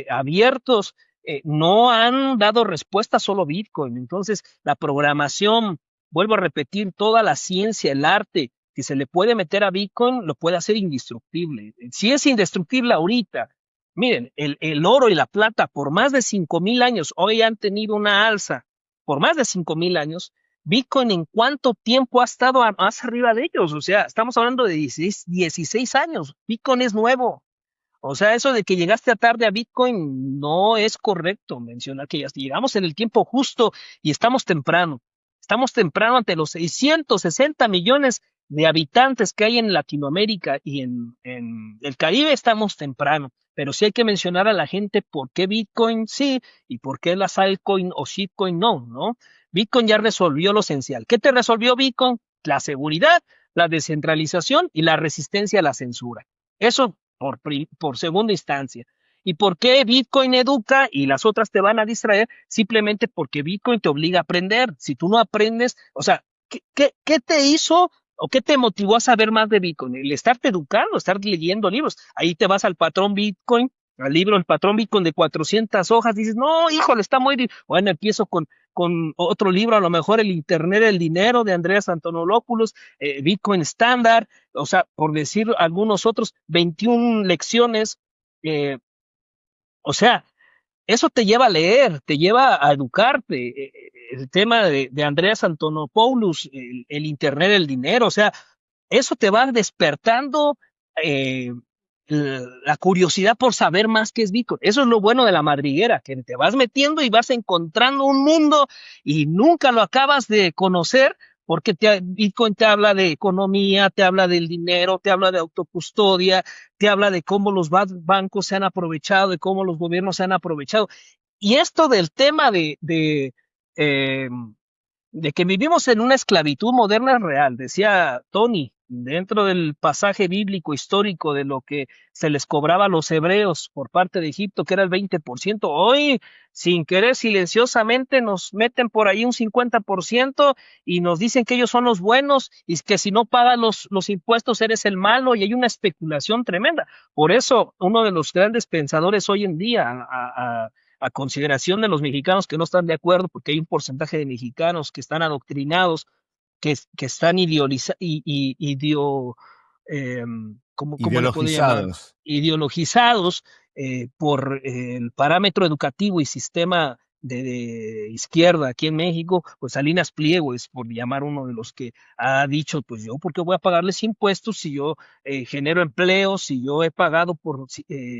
abiertos no han dado respuesta solo Bitcoin. Entonces, la programación, vuelvo a repetir, toda la ciencia, el arte que se le puede meter a Bitcoin, lo puede hacer indestructible. Si es indestructible ahorita, miren, el oro y la plata por más de 5,000 años, hoy han tenido una alza por más de 5,000 años. Bitcoin, ¿en cuánto tiempo ha estado más arriba de ellos? O sea, estamos hablando de 16 años. Bitcoin es nuevo. O sea, eso de que llegaste tarde a Bitcoin no es correcto mencionar que ya llegamos en el tiempo justo y estamos temprano. Estamos temprano ante los 660 millones de habitantes que hay en Latinoamérica y en el Caribe, estamos temprano. Pero sí hay que mencionar a la gente por qué Bitcoin sí y por qué las altcoin o shitcoin no, ¿no? Bitcoin ya resolvió lo esencial. ¿Qué te resolvió Bitcoin? La seguridad, la descentralización y la resistencia a la censura. Eso por segunda instancia. ¿Y por qué Bitcoin educa y las otras te van a distraer? Simplemente porque Bitcoin te obliga a aprender. Si tú no aprendes, o sea, ¿qué te hizo o qué te motivó a saber más de Bitcoin? El estarte educando, estar leyendo libros. Ahí te vas al patrón Bitcoin, al libro El patrón Bitcoin de 400 hojas, dices, no, híjole, está muy... Bueno, empiezo con otro libro, a lo mejor El Internet del Dinero de Andreas Antonopoulos, Bitcoin Standard, o sea, por decir algunos otros, 21 lecciones. O sea, eso te lleva a leer, te lleva a educarte. El tema de Andreas Antonopoulos, el Internet del Dinero, o sea, eso te va despertando eh, la curiosidad por saber más qué es Bitcoin. Eso es lo bueno de la madriguera, que te vas metiendo y vas encontrando un mundo y nunca lo acabas de conocer, porque Bitcoin te habla de economía, te habla del dinero, te habla de autocustodia, te habla de cómo los bancos se han aprovechado, de cómo los gobiernos se han aprovechado. Y esto del tema eh, de que vivimos en una esclavitud moderna es real, decía Tony, dentro del pasaje bíblico histórico de lo que se les cobraba a los hebreos por parte de Egipto, que era el 20%, hoy sin querer silenciosamente nos meten por ahí un 50% y nos dicen que ellos son los buenos y que si no pagas los impuestos eres el malo, y hay una especulación tremenda. Por eso uno de los grandes pensadores hoy en día, a consideración de los mexicanos que no están de acuerdo, porque hay un porcentaje de mexicanos que están adoctrinados, que están ¿cómo le puedo llamar? Ideologizados. Ideologizados por el parámetro educativo y sistema de izquierda aquí en México, pues Salinas Pliego es por llamar uno de los que ha dicho, pues yo, ¿por qué voy a pagarles impuestos si yo genero empleos, si yo he pagado por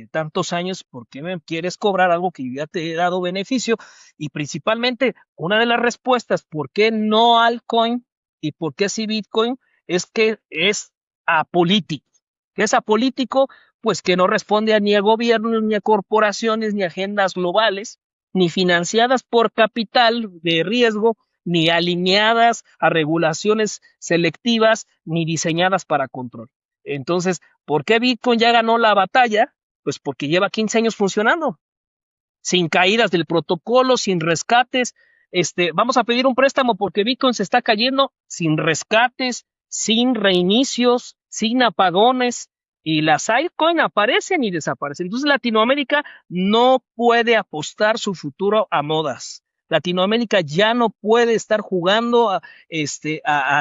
tantos años, ¿por qué me quieres cobrar algo que yo ya te he dado beneficio? Y principalmente, una de las respuestas, ¿por qué no altcoin y por qué sí Bitcoin? Es que es apolítico. ¿Qué es apolítico? Pues que no responde ni a gobiernos, ni a corporaciones, ni a agendas globales, ni financiadas por capital de riesgo, ni alineadas a regulaciones selectivas, ni diseñadas para control. Entonces, ¿por qué Bitcoin ya ganó la batalla? Pues porque lleva 15 años funcionando, sin caídas del protocolo, sin rescates. Vamos a pedir un préstamo porque Bitcoin se está cayendo sin rescates, sin reinicios, sin apagones, y las altcoins aparecen y desaparecen. Entonces Latinoamérica no puede apostar su futuro a modas. Latinoamérica ya no puede estar jugando a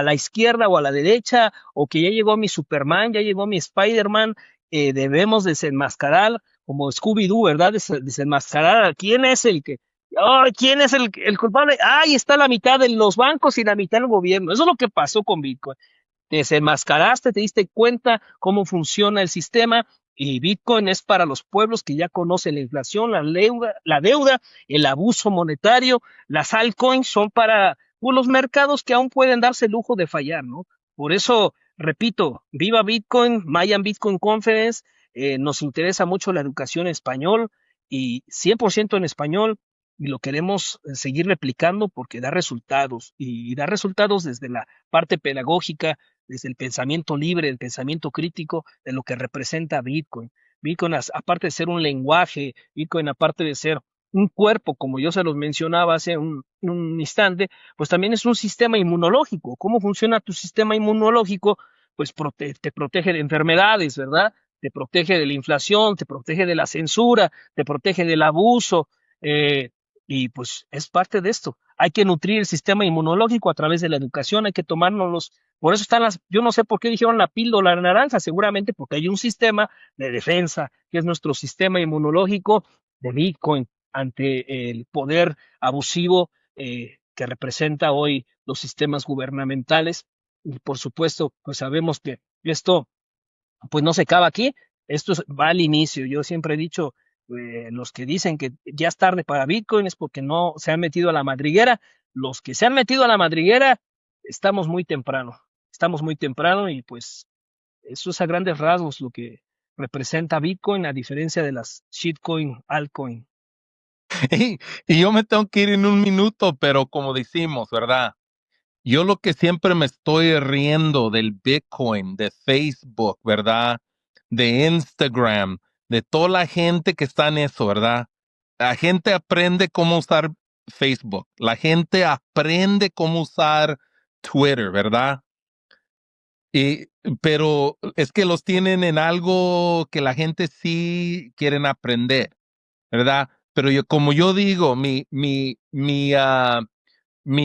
la izquierda o a la derecha, o que ya llegó mi Superman, ya llegó mi Spider-Man. Debemos desenmascarar como Scooby-Doo, ¿verdad? Desenmascarar a quién es el que, oh, quién es el culpable. Ahí está la mitad de los bancos y la mitad del gobierno. Eso es lo que pasó con Bitcoin. Desenmascaraste, te diste cuenta cómo funciona el sistema, y Bitcoin es para los pueblos que ya conocen la inflación, la deuda, el abuso monetario. Las altcoins son para los mercados que aún pueden darse el lujo de fallar, ¿no? Por eso, repito, viva Bitcoin, Mayan Bitcoin Conference. Nos interesa mucho la educación en español, y 100% en español, y lo queremos seguir replicando porque da resultados, y da resultados desde la parte pedagógica, desde el pensamiento libre, el pensamiento crítico de lo que representa Bitcoin. Bitcoin, aparte de ser un lenguaje, Bitcoin, aparte de ser un cuerpo, como yo se los mencionaba hace un instante, pues también es un sistema inmunológico. ¿Cómo funciona tu sistema inmunológico? Pues te protege de enfermedades, ¿verdad? Te protege de la inflación, te protege de la censura, te protege del abuso, eh, y pues es parte de esto. Hay que nutrir el sistema inmunológico a través de la educación, hay que tomárnoslos. Por eso están yo no sé por qué dijeron la píldora naranja, seguramente porque hay un sistema de defensa, que es nuestro sistema inmunológico de Bitcoin ante el poder abusivo que representa hoy los sistemas gubernamentales. Y por supuesto, pues sabemos que esto pues no se acaba aquí, va al inicio. Yo siempre he dicho, los que dicen que ya es tarde para Bitcoin es porque no se han metido a la madriguera. Los que se han metido a la madriguera, estamos muy temprano, y pues eso es a grandes rasgos lo que representa Bitcoin, a diferencia de las shitcoin, altcoin. Y yo me tengo que ir en un minuto, pero como decimos, ¿verdad? Yo lo que siempre me estoy riendo del Bitcoin, de Facebook, ¿verdad? De Instagram, de toda la gente que está en eso, ¿verdad? La gente aprende cómo usar Facebook, la gente aprende cómo usar Twitter, ¿verdad? Y, pero es que los tienen en algo que la gente sí quieren aprender, ¿verdad? Pero yo, como yo digo, mi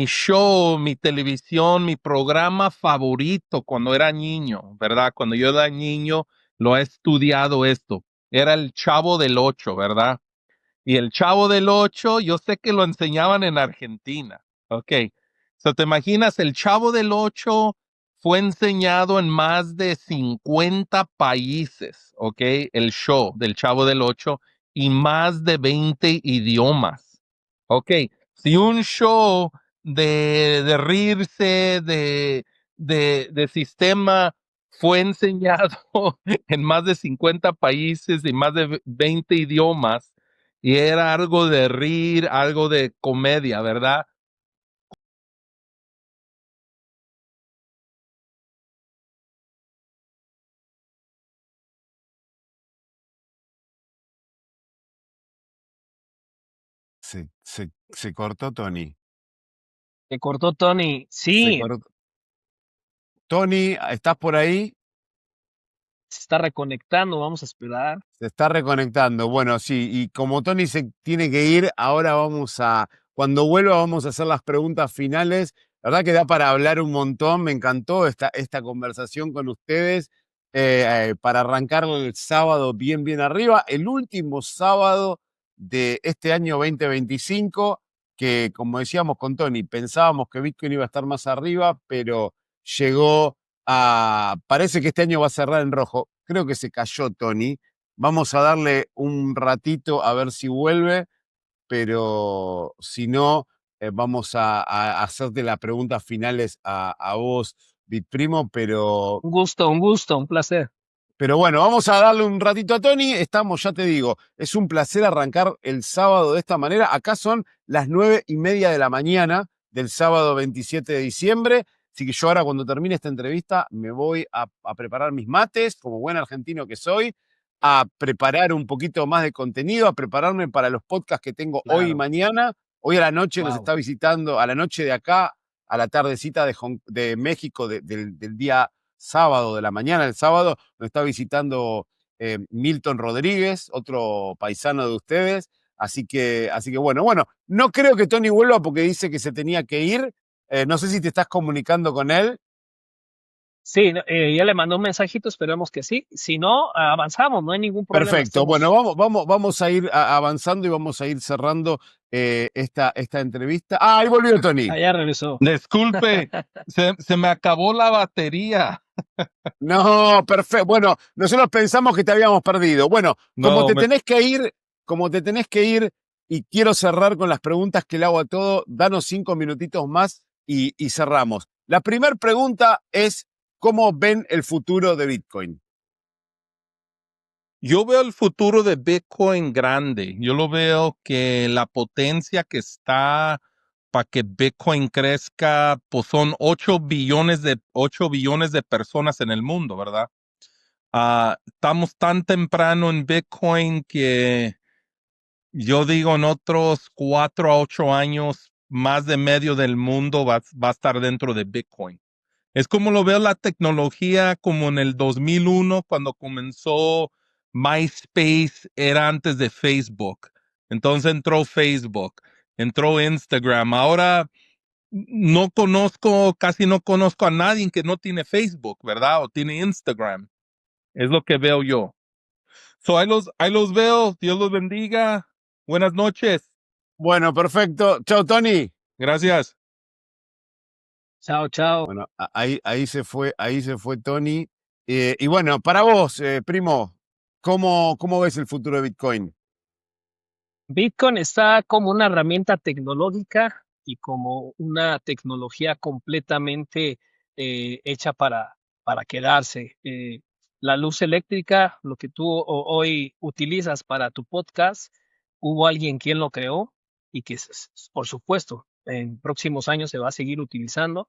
show, mi televisión, mi programa favorito cuando era niño, ¿verdad? Cuando yo era niño, lo he estudiado esto. Era el Chavo del Ocho, ¿verdad? Y el Chavo del Ocho, yo sé que lo enseñaban en Argentina. Ok. So, ¿te imaginas? El Chavo del Ocho fue enseñado en más de 50 países. Ok. El show del Chavo del Ocho, y más de 20 idiomas. Ok. Si un show de reírse, de sistema fue enseñado en más de 50 países y más de 20 idiomas, y era algo de reír, algo de comedia, ¿verdad? Se cortó Tony. Se cortó Tony. Se Sí, cortó. Tony, ¿estás por ahí? Se está reconectando, vamos a esperar. Se está reconectando. Bueno, sí, y como Tony se tiene que ir, ahora cuando vuelva vamos a hacer las preguntas finales. La verdad que da para hablar un montón, me encantó esta conversación con ustedes para arrancar el sábado bien arriba, el último sábado de este año 2025, que como decíamos con Tony, pensábamos que Bitcoin iba a estar más arriba, pero llegó parece que este año va a cerrar en rojo. Creo que se cayó Tony. Vamos a darle un ratito a ver si vuelve, pero si no, vamos a hacerte las preguntas finales a vos, Bitprimo, Un gusto, un placer. pero bueno, vamos a darle un ratito a Tony. Estamos, ya te digo, es un placer arrancar el sábado de esta manera. Acá son las 9:30 de la mañana del sábado 27 de diciembre. Así que yo ahora cuando termine esta entrevista me voy a preparar mis mates, como buen argentino que soy, a preparar un poquito más de contenido, a prepararme para los podcasts que tengo hoy y Claro. mañana. Hoy a la noche nos Wow. está visitando, a la noche de acá, a la tardecita de México, del día sábado, de la mañana del sábado, nos está visitando Milton Rodríguez, otro paisano de ustedes. Así que bueno, no creo que Tony vuelva porque dice que se tenía que ir. No sé si te estás comunicando con él. Sí, no, ya le mandó un mensajito, esperemos que sí. Si no, avanzamos, no hay ningún problema. Perfecto. Bueno, Estamos vamos a ir avanzando y vamos a ir cerrando esta entrevista. Ah, ahí volvió Tony. allá regresó. Disculpe, se me acabó la batería. No, perfecto. Bueno, nosotros pensamos que te habíamos perdido. Bueno, No, como te tenés que ir y quiero cerrar con las preguntas que le hago a todo, danos 5 minutitos más y cerramos. La primera pregunta es, ¿cómo ven el futuro de Bitcoin? yo veo el futuro de Bitcoin grande. Yo lo veo que la potencia que está para que Bitcoin crezca, pues son 8 billones de personas en el mundo, ¿verdad? Estamos tan temprano en Bitcoin que yo digo en otros 4 a 8 años, más de medio del mundo va a estar dentro de Bitcoin. Es como lo veo la tecnología como en el 2001 cuando comenzó MySpace, era antes de Facebook. Entonces entró Facebook, entró Instagram. Ahora casi no conozco a nadie que no tiene Facebook, ¿verdad? O tiene Instagram. Es lo que veo yo. So, ahí los veo. Dios los bendiga. Buenas noches. Bueno, perfecto. Chao, Tony. Gracias. Chao, chao. Bueno, ahí se fue Tony. Y bueno, para vos, primo, ¿cómo ves el futuro de Bitcoin? Bitcoin está como una herramienta tecnológica y como una tecnología completamente hecha para quedarse. La luz eléctrica, lo que tú hoy utilizas para tu podcast, hubo alguien quien lo creó y que, por supuesto, en próximos años se va a seguir utilizando.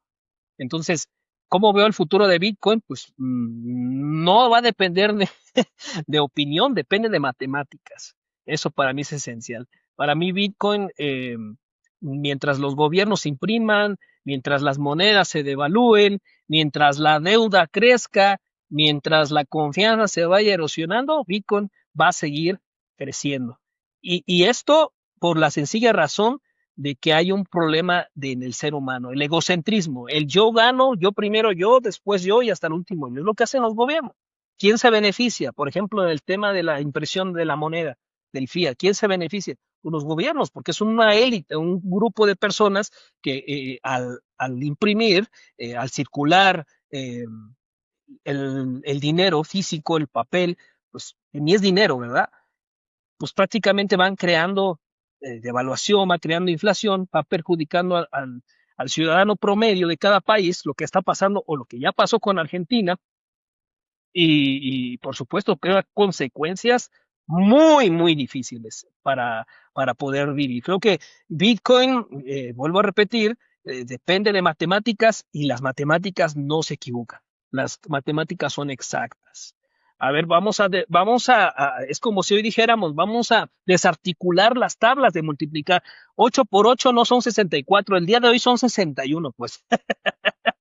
Entonces, ¿cómo veo el futuro de Bitcoin? Pues no va a depender de opinión, depende de matemáticas. Eso para mí es esencial. Para mí Bitcoin, mientras los gobiernos impriman, mientras las monedas se devalúen, mientras la deuda crezca, mientras la confianza se vaya erosionando, Bitcoin va a seguir creciendo. Y esto por la sencilla razón de que hay un problema en el ser humano, el egocentrismo, el yo gano, yo primero yo, después yo y hasta el último yo. Es lo que hacen los gobiernos. ¿Quién se beneficia? Por ejemplo, en el tema de la impresión de la moneda, del fiat, ¿quién se beneficia? Los gobiernos, porque es una élite, un grupo de personas que al imprimir, al circular el dinero físico, el papel, pues ni es dinero, ¿verdad? Pues prácticamente van creando devaluación, va creando inflación, va perjudicando al ciudadano promedio de cada país, lo que está pasando o lo que ya pasó con Argentina, y por supuesto crea consecuencias muy difíciles para poder vivir. Creo que Bitcoin, vuelvo a repetir, depende de matemáticas y las matemáticas no se equivocan. Las matemáticas son exactas. A ver, es como si hoy dijéramos, vamos a desarticular las tablas de multiplicar. 8 por 8 no son 64, el día de hoy son 61, pues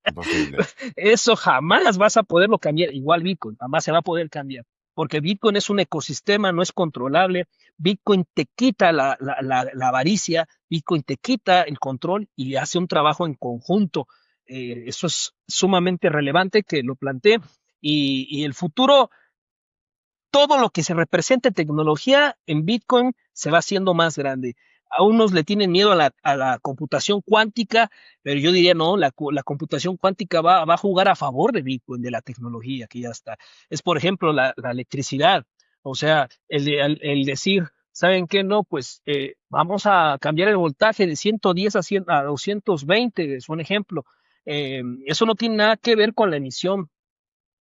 Imposible. eso jamás vas a poderlo cambiar. Igual Bitcoin, jamás se va a poder cambiar, porque Bitcoin es un ecosistema, no es controlable. Bitcoin te quita la avaricia, Bitcoin te quita el control y hace un trabajo en conjunto. Eso es sumamente relevante que lo planteé. Y el futuro, todo lo que se represente tecnología en Bitcoin se va haciendo más grande. A unos le tienen miedo a la computación cuántica, pero yo diría no, la computación cuántica va a jugar a favor de Bitcoin, de la tecnología que ya está. Es, por ejemplo, la electricidad. O sea, el decir, ¿saben qué? No, pues vamos a cambiar el voltaje de 110 a 220, es un ejemplo. Eso no tiene nada que ver con la emisión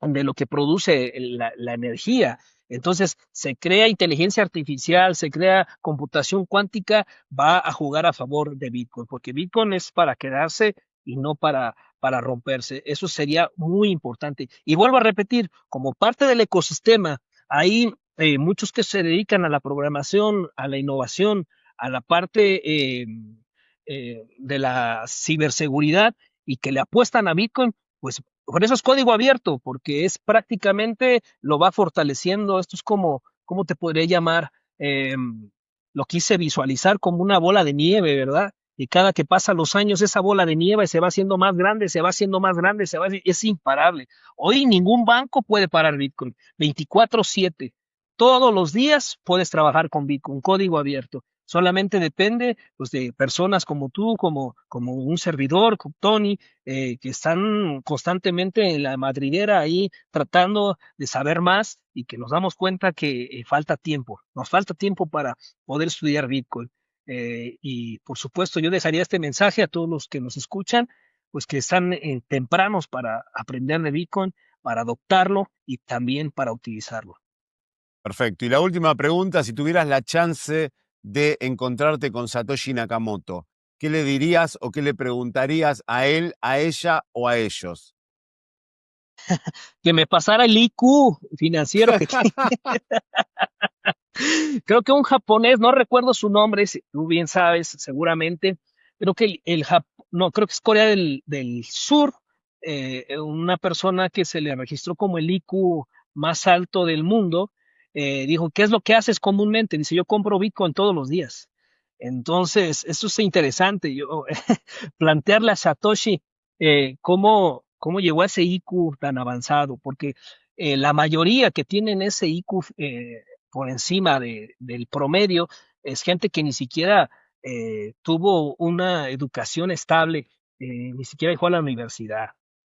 de lo que produce la energía. Entonces, se crea inteligencia artificial, se crea computación cuántica, va a jugar a favor de Bitcoin, porque Bitcoin es para quedarse y no para romperse. Eso sería muy importante. Y vuelvo a repetir, como parte del ecosistema, hay muchos que se dedican a la programación, a la innovación, a la parte de la ciberseguridad y que le apuestan a Bitcoin, pues por eso es código abierto, porque es prácticamente lo va fortaleciendo. Esto es como, ¿cómo te podría llamar? Lo quise visualizar como una bola de nieve, ¿verdad? Y cada que pasan los años, esa bola de nieve se va haciendo más grande, se va haciendo más grande, es imparable. Hoy ningún banco puede parar Bitcoin. 24/7. Todos los días puedes trabajar con Bitcoin, código abierto. Solamente depende pues, de personas como tú, como un servidor, como Tony, que están constantemente en la madriguera ahí tratando de saber más y que nos damos cuenta que nos falta tiempo para poder estudiar Bitcoin. Y por supuesto, yo dejaría este mensaje a todos los que nos escuchan, pues que están tempranos para aprender de Bitcoin, para adoptarlo y también para utilizarlo. Perfecto. Y la última pregunta, si tuvieras la chance de encontrarte con Satoshi Nakamoto, ¿qué le dirías o qué le preguntarías a él, a ella o a ellos? Que me pasara el IQ financiero que creo que un japonés, no recuerdo su nombre, si tú bien sabes, seguramente, creo que no, creo que es Corea del Sur, una persona que se le registró como el IQ más alto del mundo, dijo, ¿qué es lo que haces comúnmente? Dice, yo compro Bitcoin todos los días. Entonces, eso es interesante, yo plantearle a Satoshi cómo llegó a ese IQ tan avanzado, porque la mayoría que tienen ese IQ por encima del promedio, es gente que ni siquiera tuvo una educación estable, ni siquiera fue a la universidad.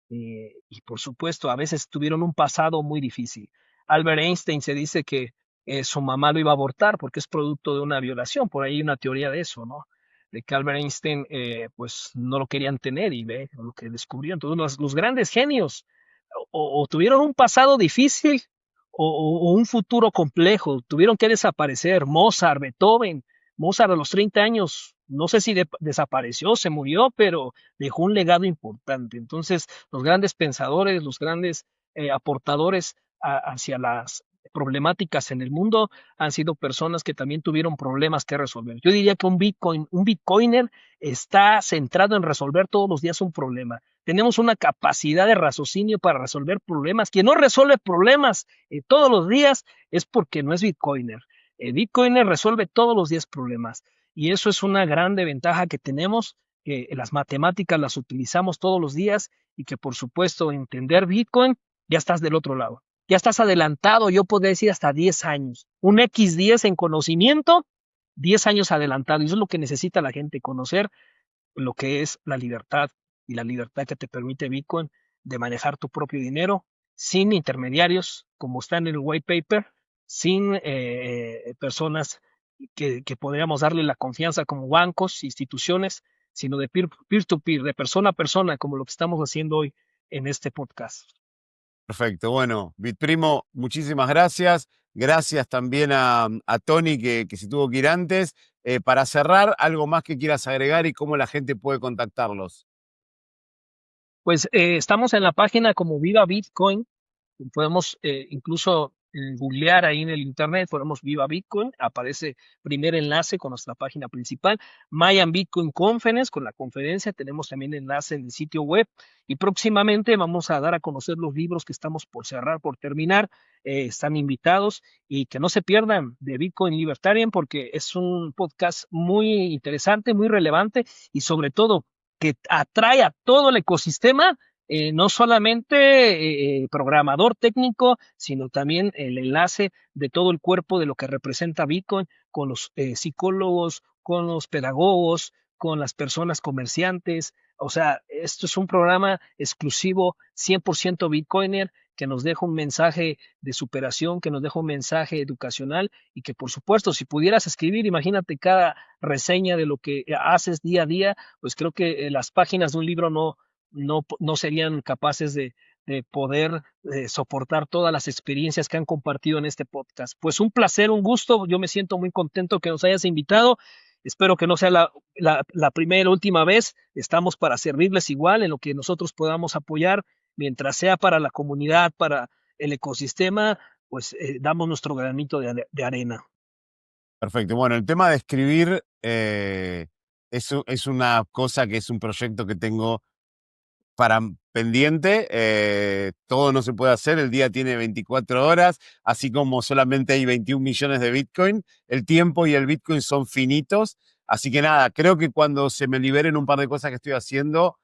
Y por supuesto, a veces tuvieron un pasado muy difícil. Albert Einstein se dice que su mamá lo iba a abortar porque es producto de una violación. Por ahí hay una teoría de eso, ¿no? De que Albert Einstein, pues no lo querían tener y ve lo que descubrió. Entonces, los grandes genios o tuvieron un pasado difícil o un futuro complejo, tuvieron que desaparecer. Mozart, Beethoven, Mozart a los 30 años, no sé si desapareció, se murió, pero dejó un legado importante. Entonces, los grandes pensadores, los grandes aportadores hacia las problemáticas en el mundo han sido personas que también tuvieron problemas que resolver. Yo diría que un Bitcoiner está centrado en resolver todos los días un problema. Tenemos una capacidad de raciocinio para resolver problemas. Quien no resuelve problemas todos los días es porque no es Bitcoiner. El Bitcoiner resuelve todos los días problemas y eso es una grande ventaja que tenemos, que las matemáticas las utilizamos todos los días y que por supuesto entender Bitcoin ya estás del otro lado. Ya estás adelantado, yo podría decir hasta 10 años. Un X10 en conocimiento, 10 años adelantado. Y eso es lo que necesita la gente, conocer lo que es la libertad y la libertad que te permite Bitcoin de manejar tu propio dinero sin intermediarios, como está en el white paper, sin personas que podríamos darle la confianza como bancos, instituciones, sino de peer-to-peer, de persona a persona, como lo que estamos haciendo hoy en este podcast. Perfecto. Bueno, Bitprimo, muchísimas gracias. Gracias también a Tony que se tuvo que ir antes. Para cerrar, ¿algo más que quieras agregar y cómo la gente puede contactarlos? Pues estamos en la página como Viva Bitcoin Podemos incluso googlear ahí en el internet, ponemos Viva Bitcoin, aparece primer enlace con nuestra página principal, Mayan Bitcoin Conference, con la conferencia, tenemos también enlace en el sitio web y próximamente vamos a dar a conocer los libros que estamos por cerrar, por terminar, están invitados y que no se pierdan de Bitcoin Libertarian porque es un podcast muy interesante, muy relevante y sobre todo que atrae a todo el ecosistema, no solamente programador técnico, sino también el enlace de todo el cuerpo de lo que representa Bitcoin con los psicólogos, con los pedagogos, con las personas comerciantes. O sea, esto es un programa exclusivo 100% Bitcoiner que nos deja un mensaje de superación, que nos deja un mensaje educacional y que por supuesto, si pudieras escribir, imagínate cada reseña de lo que haces día a día, pues creo que las páginas de un libro no serían capaces de poder soportar todas las experiencias que han compartido en este podcast. Pues un placer, un gusto. Yo me siento muy contento que nos hayas invitado. Espero que no sea la primera y última vez. Estamos para servirles igual en lo que nosotros podamos apoyar, mientras sea para la comunidad, para el ecosistema, pues damos nuestro granito de arena. Perfecto. Bueno, el tema de escribir es una cosa que es un proyecto que tengo para pendiente. Todo no se puede hacer, el día tiene 24 horas, así como solamente hay 21 millones de Bitcoin, el tiempo y el Bitcoin son finitos, así que nada, creo que cuando se me liberen un par de cosas que estoy haciendo,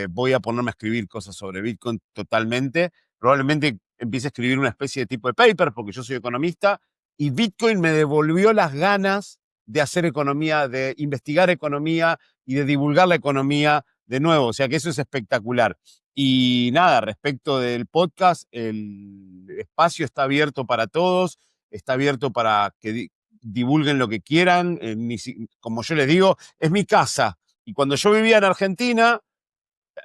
voy a ponerme a escribir cosas sobre Bitcoin totalmente, probablemente empiece a escribir una especie de tipo de paper, porque yo soy economista, y Bitcoin me devolvió las ganas de hacer economía, de investigar economía y de divulgar la economía de nuevo, o sea que eso es espectacular. Y nada, respecto del podcast, el espacio está abierto para todos, está abierto para que divulguen lo que quieran, como yo les digo, es mi casa. Y cuando yo vivía en Argentina,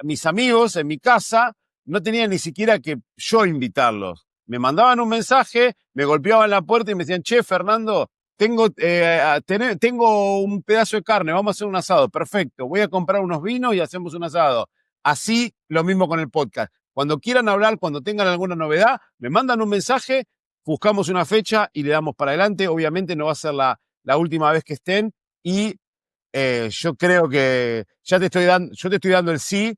mis amigos en mi casa no tenían ni siquiera que yo invitarlos. Me mandaban un mensaje, me golpeaban la puerta y me decían, che, Fernando, tengo un pedazo de carne, vamos a hacer un asado. Perfecto, voy a comprar unos vinos y hacemos un asado. Así, lo mismo con el podcast. Cuando quieran hablar, cuando tengan alguna novedad, me mandan un mensaje, buscamos una fecha y le damos para adelante. Obviamente no va a ser la última vez que estén y yo creo que yo te estoy dando el sí,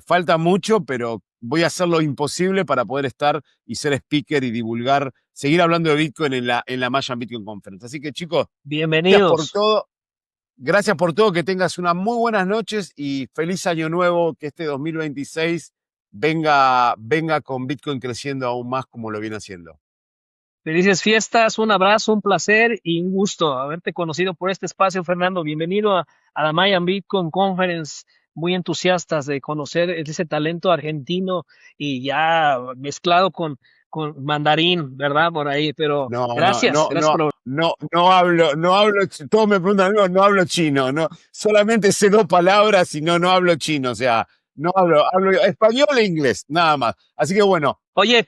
falta mucho, pero voy a hacer lo imposible para poder estar y ser speaker y divulgar, seguir hablando de Bitcoin en la Mayan Bitcoin Conference. Así que chicos, Bienvenidos. Gracias por todo, que tengas unas muy buenas noches y feliz año nuevo, que este 2026 venga con Bitcoin creciendo aún más como lo viene haciendo. Felices fiestas, un abrazo, un placer y un gusto haberte conocido por este espacio, Fernando. Bienvenido a la Mayan Bitcoin Conference. Muy entusiastas de conocer ese talento argentino y ya mezclado con mandarín, ¿verdad? Por ahí, pero gracias No hablo, todos me preguntan, no hablo chino, no, solamente sé 2 palabras y no hablo chino, o sea, no hablo español e inglés, nada más. Así que bueno. Oye,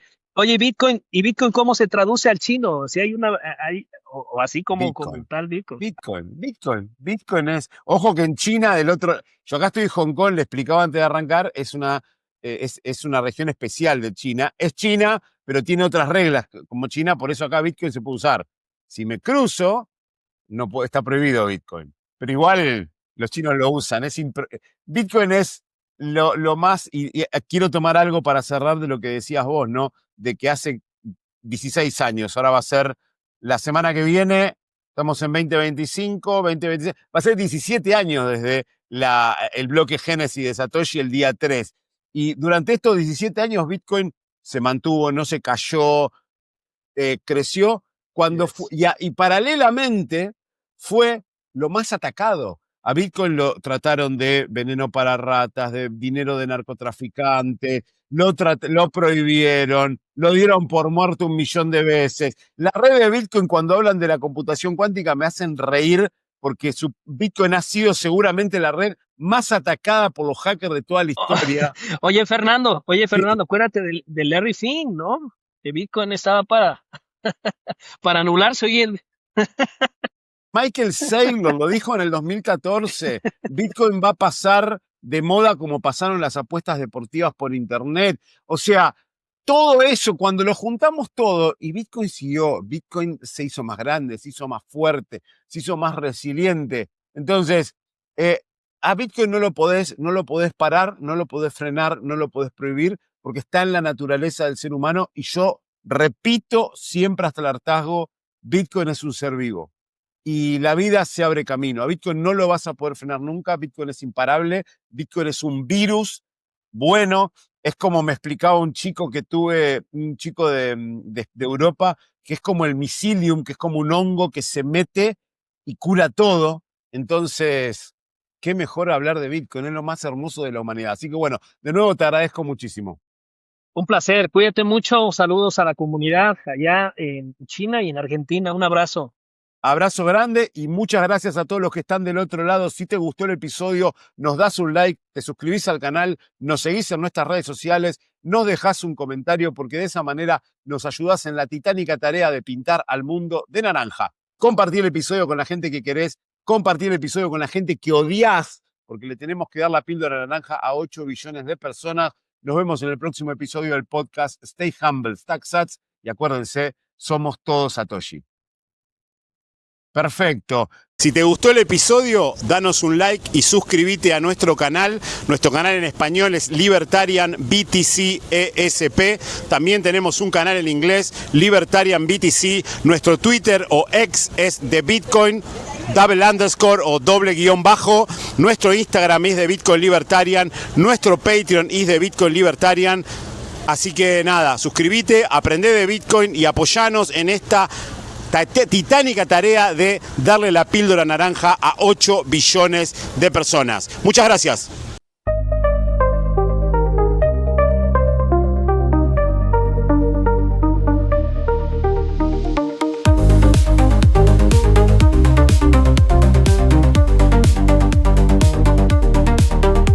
Bitcoin, ¿cómo se traduce al chino? Si hay o así como tal Bitcoin es, ojo que en China yo acá estoy en Hong Kong, le explicaba antes de arrancar, es una región especial de China, es China, pero tiene otras reglas como China, por eso acá Bitcoin se puede usar. Si me cruzo, está prohibido Bitcoin, pero igual los chinos lo usan, Bitcoin es lo más, y quiero tomar algo para cerrar de lo que decías vos, ¿no? De que hace 16 años, ahora va a ser la semana que viene, estamos en 2025, 2026, va a ser 17 años desde el bloque Génesis de Satoshi el día 3. Y durante estos 17 años Bitcoin se mantuvo, no se cayó, creció, y paralelamente fue lo más atacado. A Bitcoin lo trataron de veneno para ratas, de dinero de narcotraficante, lo prohibieron, lo dieron por muerto 1 millón de veces. La red de Bitcoin, cuando hablan de la computación cuántica, me hacen reír porque Bitcoin ha sido seguramente la red más atacada por los hackers de toda la historia. Oye, Fernando, acuérdate de Larry Fink, ¿no? Que Bitcoin estaba para anularse hoy. Michael Saylor lo dijo en el 2014, Bitcoin va a pasar de moda como pasaron las apuestas deportivas por internet. O sea, todo eso, cuando lo juntamos todo, y Bitcoin siguió, Bitcoin se hizo más grande, se hizo más fuerte, se hizo más resiliente. Entonces, a Bitcoin no lo podés parar, no lo podés frenar, no lo podés prohibir, porque está en la naturaleza del ser humano. Y yo repito siempre hasta el hartazgo, Bitcoin es un ser vivo. Y la vida se abre camino. A Bitcoin no lo vas a poder frenar nunca. Bitcoin es imparable. Bitcoin es un virus bueno. Es como me explicaba un chico que tuve, un chico de Europa, que es como el mycelium, que es como un hongo que se mete y cura todo. Entonces, qué mejor hablar de Bitcoin, es lo más hermoso de la humanidad. Así que bueno, de nuevo te agradezco muchísimo. Un placer, cuídate mucho, saludos a la comunidad allá en China y en Argentina, un abrazo. Abrazo grande y muchas gracias a todos los que están del otro lado. Si te gustó el episodio, nos das un like, te suscribís al canal, nos seguís en nuestras redes sociales, nos dejás un comentario porque de esa manera nos ayudás en la titánica tarea de pintar al mundo de naranja. Compartir el episodio con la gente que querés, compartir el episodio con la gente que odiás, porque le tenemos que dar la píldora naranja a 8 billones de personas. Nos vemos en el próximo episodio del podcast Stay Humble, Stack Sats, y acuérdense, somos todos Satoshi. Perfecto. Si te gustó el episodio, danos un like y suscríbete a nuestro canal. Nuestro canal en español es Libertarian BTC ESP. También tenemos un canal en inglés, Libertarian BTC. Nuestro Twitter o X es de Bitcoin, __ o __. Nuestro Instagram es de Bitcoin Libertarian. Nuestro Patreon es de Bitcoin Libertarian. Así que nada, suscríbete, aprende de Bitcoin y apoyanos en esta titánica tarea de darle la píldora naranja a 8 billones de personas. Muchas gracias.